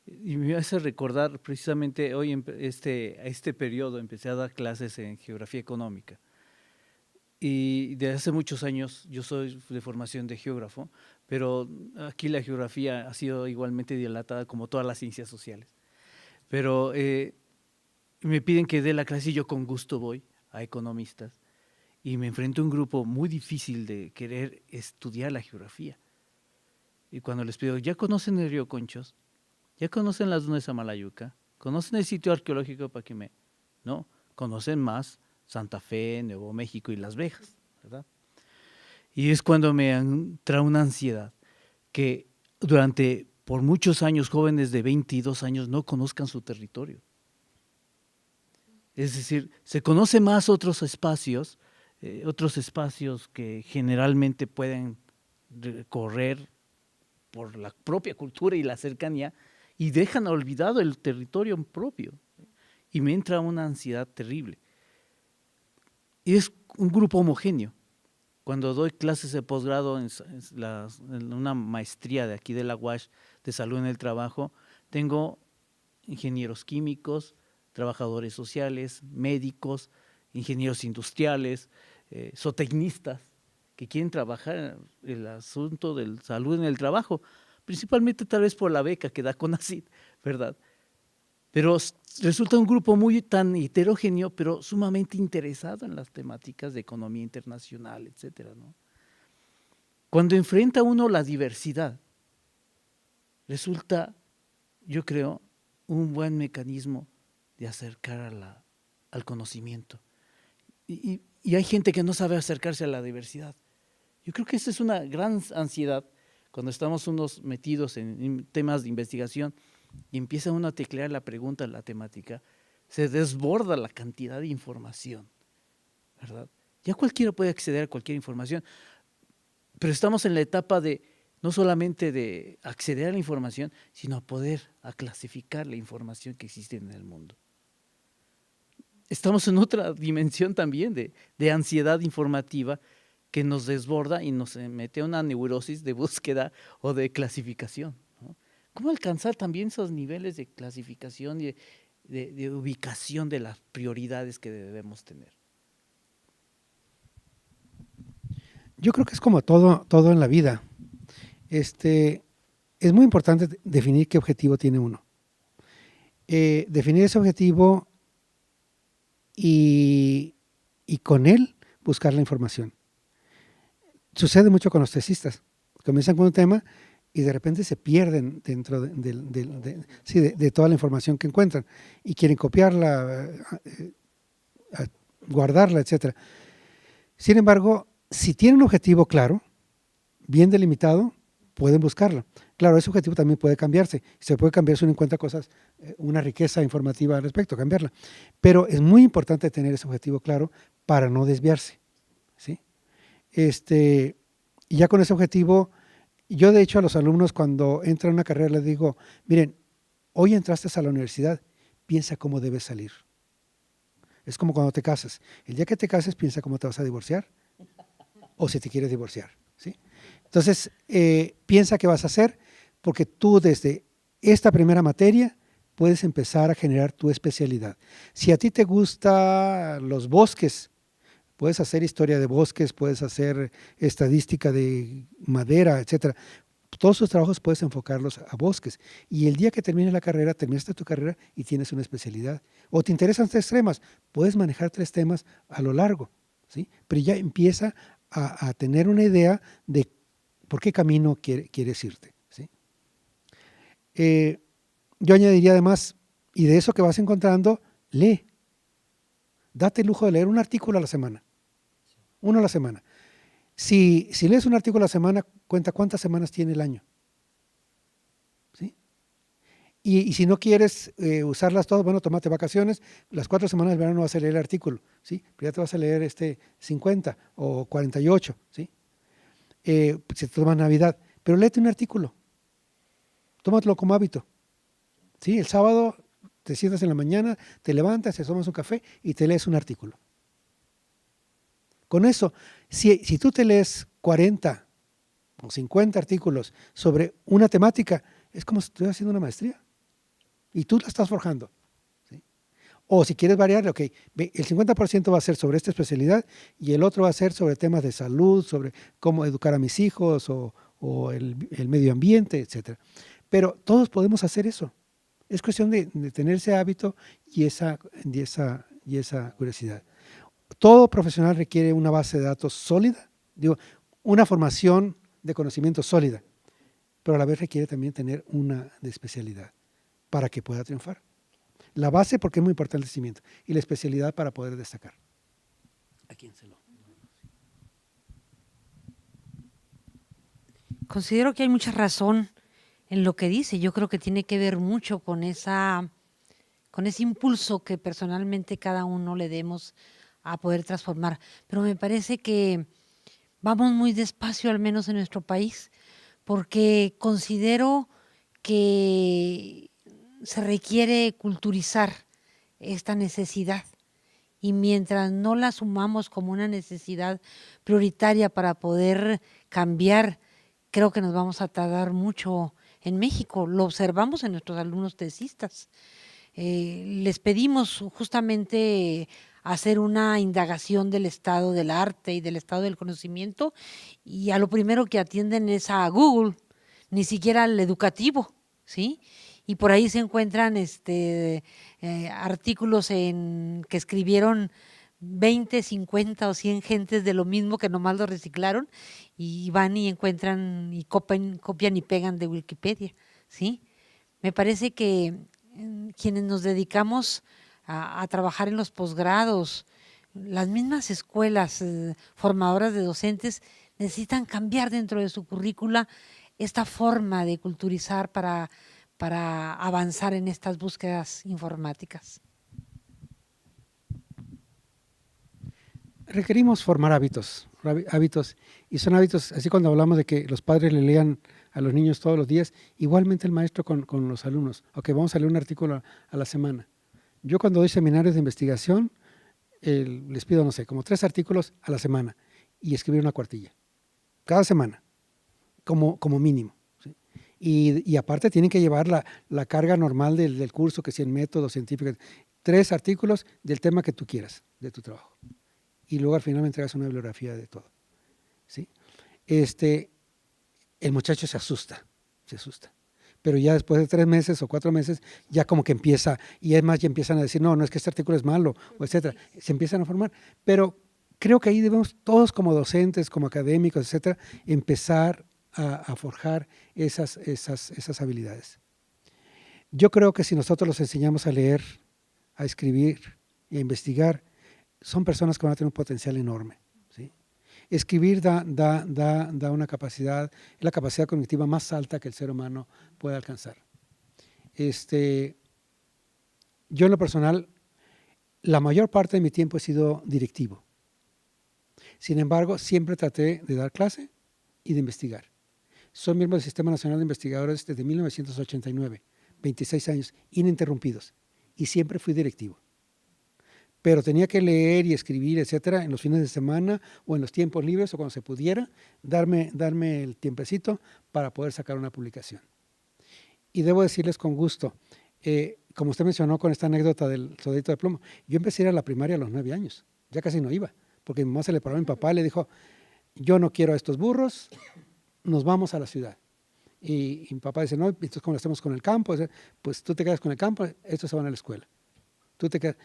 y me hace recordar precisamente hoy este periodo empecé a dar clases en geografía económica. Y desde hace muchos años, yo soy de formación de geógrafo, pero aquí la geografía ha sido igualmente dilatada como todas las ciencias sociales. Pero me piden que dé la clase y yo con gusto voy a economistas. y me enfrento a un grupo muy difícil de querer estudiar la geografía. Y cuando les pido, ¿ya conocen el río Conchos? ¿Ya conocen las dunas de Samalayuca? ¿Conocen el sitio arqueológico de Paquimé? No, conocen más Santa Fe, Nuevo México y Las Vegas, ¿verdad? Y es cuando me entra una ansiedad que por muchos años, jóvenes de 22 años no conozcan su territorio. Es decir, se conoce más otros espacios que generalmente pueden recorrer por la propia cultura y la cercanía, y dejan olvidado el territorio propio. Y me entra una ansiedad terrible. Y es un grupo homogéneo. Cuando doy clases de posgrado en una maestría de aquí de la UASH de salud en el trabajo, tengo ingenieros químicos, trabajadores sociales, médicos, ingenieros industriales, zootecnistas, que quieren trabajar el asunto de salud en el trabajo, principalmente tal vez por la beca que da CONACYT, ¿verdad? Pero resulta un grupo muy tan heterogéneo, pero sumamente interesado en las temáticas de economía internacional, etcétera, ¿no? Cuando enfrenta uno la diversidad, resulta, yo creo, un buen mecanismo de acercar al conocimiento. Y hay gente que no sabe acercarse a la diversidad. Yo creo que esa es una gran ansiedad cuando estamos unos metidos en temas de investigación y empieza uno a teclear la pregunta, la temática, se desborda la cantidad de información, ¿verdad? Ya cualquiera puede acceder a cualquier información, pero estamos en la etapa de no solamente de acceder a la información, sino a poder clasificar la información que existe en el mundo. Estamos en otra dimensión también de ansiedad informativa que nos desborda y nos mete a una neurosis de búsqueda o de clasificación, ¿no? ¿Cómo alcanzar también esos niveles de clasificación y de ubicación de las prioridades que debemos tener? Yo creo que es como todo en la vida. Es muy importante definir qué objetivo tiene uno. Definir ese objetivo y con él buscar la información. Sucede mucho con los tesistas. Comienzan con un tema y de repente se pierden dentro de toda la información que encuentran y quieren copiarla, guardarla, etc. Sin embargo, si tienen un objetivo claro, bien delimitado, pueden buscarlo. Claro, ese objetivo también puede cambiarse. Se puede cambiar si uno encuentra cosas, una riqueza informativa al respecto, cambiarla. Pero es muy importante tener ese objetivo claro para no desviarse, ¿sí? Y ya con ese objetivo, yo de hecho a los alumnos cuando entran a una carrera les digo, miren, hoy entraste a la universidad, piensa cómo debes salir. Es como cuando te casas. El día que te cases, piensa cómo te vas a divorciar o si te quieres divorciar, ¿sí? Entonces, piensa qué vas a hacer, porque tú desde esta primera materia puedes empezar a generar tu especialidad. Si a ti te gustan los bosques, puedes hacer historia de bosques, puedes hacer estadística de madera, etcétera. Todos tus trabajos puedes enfocarlos a bosques. Y el día que termines la carrera, terminaste tu carrera y tienes una especialidad. O te interesan 3 temas, puedes manejar 3 temas a lo largo, ¿sí? Pero ya empieza a tener una idea de por qué camino quieres irte, ¿sí? Yo añadiría además, y de eso que vas encontrando, lee. Date el lujo de leer un artículo a la semana. Uno a la semana. Si lees un artículo a la semana, cuenta cuántas semanas tiene el año, ¿sí? Y si no quieres usarlas todas, bueno, tómate vacaciones, las 4 semanas del verano no vas a leer el artículo, ¿sí? Pero ya te vas a leer 50 o 48, ¿sí? Si te tomas Navidad, pero léete un artículo, tómatelo como hábito, ¿sí? El sábado te sientas en la mañana, te levantas, te tomas un café y te lees un artículo. Con eso, si tú te lees 40 o 50 artículos sobre una temática, es como si estuvieras haciendo una maestría y tú la estás forjando, ¿sí? O si quieres variar, ok, el 50% va a ser sobre esta especialidad y el otro va a ser sobre temas de salud, sobre cómo educar a mis hijos o el medio ambiente, etc. Pero todos podemos hacer eso. Es cuestión de tener ese hábito y esa curiosidad. todo profesional requiere una base de datos sólida, digo, una formación de conocimiento sólida, pero a la vez requiere también tener una de especialidad para que pueda triunfar. La base porque es muy importante el cimiento y la especialidad para poder destacar. ¿A quién se lo? Considero que hay mucha razón en lo que dice. Yo creo que tiene que ver mucho con ese impulso que personalmente cada uno le demos a poder transformar. Pero me parece que vamos muy despacio, al menos en nuestro país, porque considero que se requiere culturizar esta necesidad. Y mientras no la asumamos como una necesidad prioritaria para poder cambiar, creo que nos vamos a tardar mucho en México. Lo observamos en nuestros alumnos tesistas. Les pedimos justamente hacer una indagación del estado del arte y del estado del conocimiento, y a lo primero que atienden es a Google, ni siquiera al educativo, ¿sí? Y por ahí se encuentran artículos que escribieron 20, 50 o 100 gentes de lo mismo que nomás lo reciclaron, y van y encuentran y copian y pegan de Wikipedia, ¿sí? Me parece que quienes nos dedicamos a trabajar en los posgrados, las mismas escuelas formadoras de docentes necesitan cambiar dentro de su currícula esta forma de culturizar para avanzar en estas búsquedas informáticas. Requerimos formar hábitos, y son hábitos, así cuando hablamos de que los padres le lean a los niños todos los días, igualmente el maestro con los alumnos. Ok, vamos a leer un artículo a la semana. Yo cuando doy seminarios de investigación, les pido, no sé, como 3 artículos a la semana y escribir una cuartilla, cada semana, como mínimo. ¿Sí? Y aparte tienen que llevar la carga normal del curso, que si el método científico, 3 artículos del tema que tú quieras, de tu trabajo. Y luego al final me entregas una bibliografía de todo. ¿Sí? El muchacho se asusta. Pero ya después de 3 meses o 4 meses, ya como que empieza, y es más, ya empiezan a decir, no es que este artículo es malo, o etcétera. Se empiezan a formar. Pero creo que ahí debemos todos como docentes, como académicos, etcétera, empezar a forjar esas habilidades. Yo creo que si nosotros los enseñamos a leer, a escribir y a investigar, son personas que van a tener un potencial enorme. ¿Sí? Escribir da una capacidad, es la capacidad cognitiva más alta que el ser humano puede alcanzar. Yo en lo personal, la mayor parte de mi tiempo he sido directivo. Sin embargo, siempre traté de dar clase y de investigar. Soy miembro del Sistema Nacional de Investigadores desde 1989, 26 años ininterrumpidos, y siempre fui directivo. Pero tenía que leer y escribir, etcétera, en los fines de semana o en los tiempos libres o cuando se pudiera, darme el tiempecito para poder sacar una publicación. Y debo decirles con gusto, como usted mencionó con esta anécdota del soldadito de plomo, yo empecé a ir a la primaria a los 9 años, ya casi no iba, porque mi mamá se le paró a mi papá y le dijo, yo no quiero a estos burros, nos vamos a la ciudad. Y mi papá dice, no, entonces como lo hacemos con el campo, pues tú te quedas con el campo, estos se van a la escuela. Tú te quedas.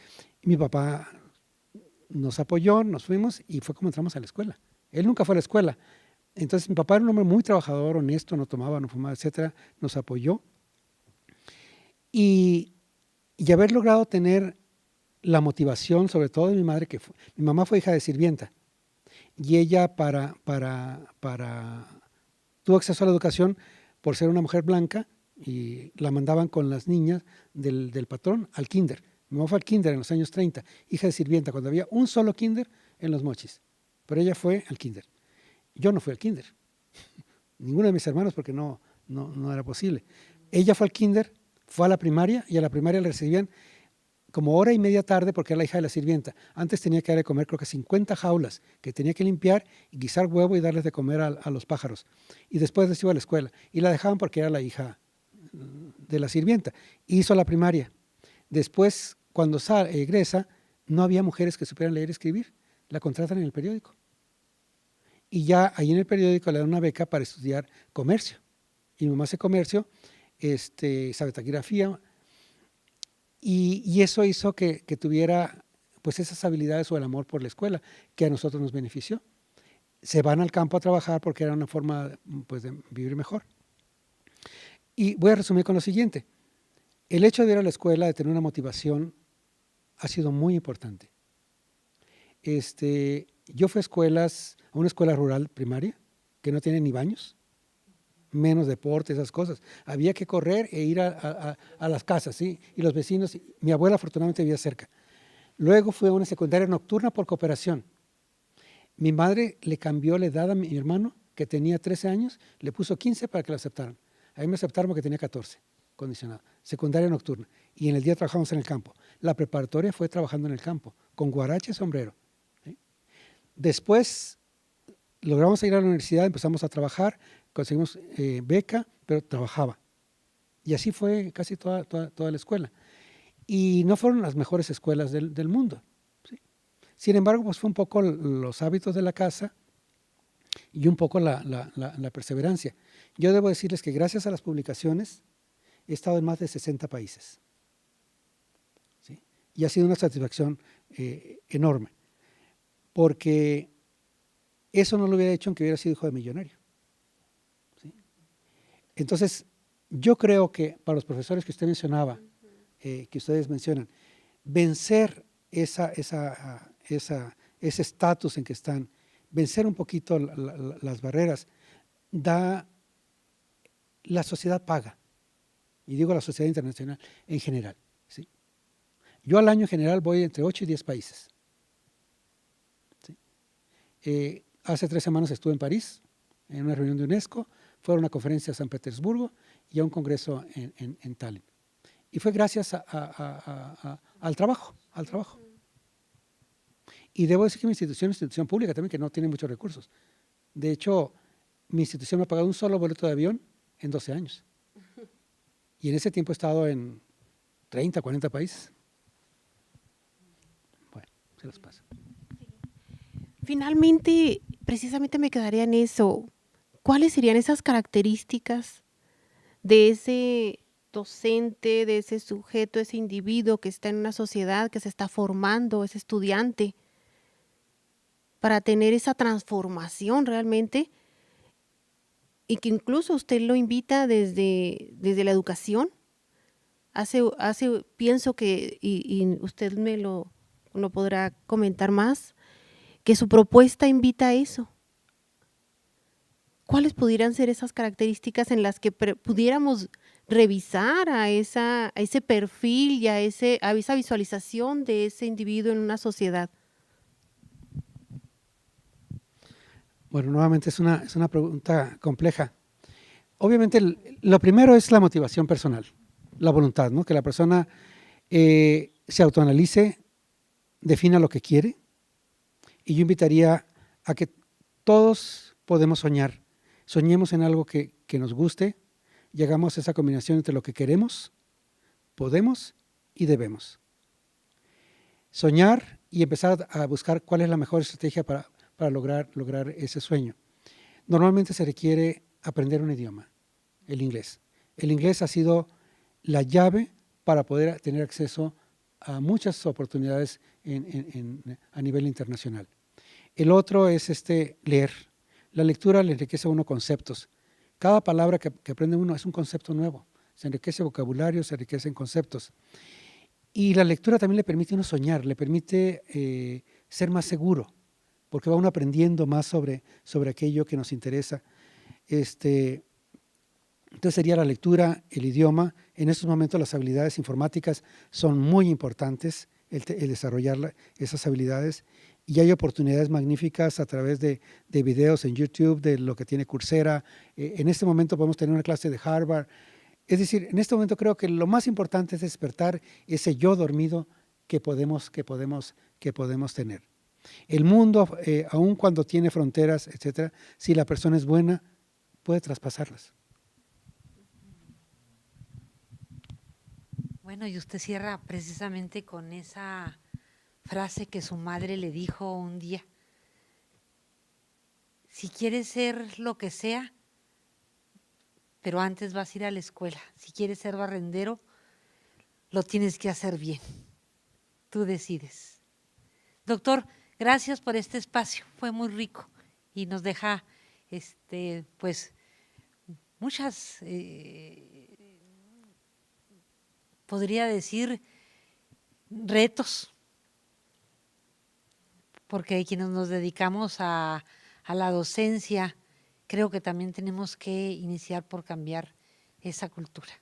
Y mi papá nos apoyó, nos fuimos y fue como entramos a la escuela. Él nunca fue a la escuela. Entonces mi papá era un hombre muy trabajador, honesto, no tomaba, no fumaba, etcétera, nos apoyó. Y haber logrado tener la motivación, sobre todo de mi madre, mi mamá fue hija de sirvienta. Y ella tuvo acceso a la educación por ser una mujer blanca y la mandaban con las niñas del patrón al kinder. Mi mamá fue al kinder en los años 30, hija de sirvienta, cuando había un solo kinder en Los Mochis. Pero ella fue al kinder. Yo no fui al kinder. Ninguno de mis hermanos, porque no era posible. Ella fue al kinder, fue a la primaria, y a la primaria le recibían como hora y media tarde porque era la hija de la sirvienta. Antes tenía que darle de comer, creo que 50 jaulas, que tenía que limpiar y guisar huevo y darles de comer a los pájaros. Y después les iba a la escuela. Y la dejaban porque era la hija de la sirvienta. Hizo la primaria. Después, cuando egresa, no había mujeres que supieran leer y escribir. La contratan en el periódico. Y ya ahí en el periódico le dan una beca para estudiar comercio. Y mi mamá hace comercio, sabe taquigrafía, y eso hizo que tuviera pues esas habilidades o el amor por la escuela, que a nosotros nos benefició. Se van al campo a trabajar porque era una forma pues, de vivir mejor. Y voy a resumir con lo siguiente. El hecho de ir a la escuela, de tener una motivación, ha sido muy importante. Yo fui a una escuela rural primaria, que no tiene ni baños, menos deporte, esas cosas. Había que correr e ir a las casas, ¿sí? Y los vecinos, mi abuela afortunadamente vivía cerca. Luego fui a una secundaria nocturna por cooperación. Mi madre le cambió la edad a mi hermano, que tenía 13 años, le puso 15 para que lo aceptaran. A mí me aceptaron porque tenía 14, condicionado. Secundaria nocturna. Y en el día trabajamos en el campo. La preparatoria fue trabajando en el campo, con guarache y sombrero. ¿Sí? Después logramos ir a la universidad, empezamos a trabajar, conseguimos beca, pero trabajaba. Y así fue casi toda la escuela. Y no fueron las mejores escuelas del mundo. ¿Sí? Sin embargo, pues fue un poco los hábitos de la casa y un poco la perseverancia. Yo debo decirles que gracias a las publicaciones he estado en más de 60 países. ¿Sí? Y ha sido una satisfacción enorme, porque eso no lo hubiera hecho aunque hubiera sido hijo de millonario. ¿Sí? Entonces, yo creo que para los profesores que usted mencionaba, que ustedes mencionan, vencer ese estatus en que están, vencer un poquito las barreras, la sociedad paga, y digo la sociedad internacional en general. ¿Sí? Yo al año en general voy entre 8 y 10 países. ¿Sí? Hace 3 semanas estuve en París, en una reunión de UNESCO, fue a una conferencia a San Petersburgo y a un congreso en Tallinn. Y fue gracias al trabajo. Y debo decir que mi institución es una institución pública también, que no tiene muchos recursos. De hecho, mi institución me ha pagado un solo boleto de avión en 12 años. Y en ese tiempo he estado en 30, 40 países. Bueno, se los paso. Finalmente, precisamente me quedaría en eso. ¿Cuáles serían esas características de ese docente, de ese sujeto, ese individuo que está en una sociedad, que se está formando, ese estudiante, para tener esa transformación realmente? Y que incluso usted lo invita desde la educación. Pienso que, y usted me lo podrá comentar más, que su propuesta invita a eso. ¿Cuáles pudieran ser esas características en las que pudiéramos revisar a ese perfil y a esa visualización de ese individuo en una sociedad? Bueno, nuevamente es una pregunta compleja. Obviamente, lo primero es la motivación personal, la voluntad, ¿no? Que la persona se autoanalice, defina lo que quiere. Y yo invitaría a que todos podemos soñar. Soñemos en algo que nos guste y hagamos esa combinación entre lo que queremos, podemos y debemos. Soñar y empezar a buscar cuál es la mejor estrategia para lograr ese sueño. Normalmente se requiere aprender un idioma, el inglés. El inglés ha sido la llave para poder tener acceso a muchas oportunidades a nivel internacional. El otro es leer. La lectura le enriquece a uno conceptos. Cada palabra que aprende uno es un concepto nuevo. Se enriquece vocabulario, se enriquecen conceptos. Y la lectura también le permite a uno soñar, le permite ser más seguro, porque va uno aprendiendo más sobre aquello que nos interesa. Entonces sería la lectura, el idioma. En estos momentos las habilidades informáticas son muy importantes, el desarrollar esas habilidades. Y hay oportunidades magníficas a través de videos en YouTube, de lo que tiene Coursera. En este momento podemos tener una clase de Harvard. Es decir, en este momento creo que lo más importante es despertar ese yo dormido que podemos tener. El mundo, aun cuando tiene fronteras, etcétera, si la persona es buena, puede traspasarlas. Bueno, y usted cierra precisamente con esa frase que su madre le dijo un día. Si quieres ser lo que sea, pero antes vas a ir a la escuela. Si quieres ser barrendero, lo tienes que hacer bien. Tú decides. Doctor, gracias por este espacio, fue muy rico y nos deja pues muchas, podría decir, retos, porque quienes nos dedicamos a la docencia, creo que también tenemos que iniciar por cambiar esa cultura.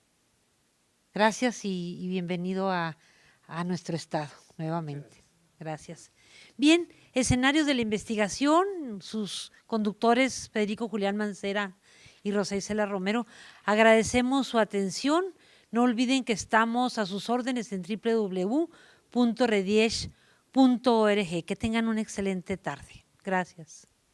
Gracias y bienvenido a nuestro estado nuevamente. Gracias. Bien, escenarios de la investigación, sus conductores Federico Julián Mancera y Rosa Isela Romero. Agradecemos su atención. No olviden que estamos a sus órdenes en www.redies.org. Que tengan una excelente tarde. Gracias.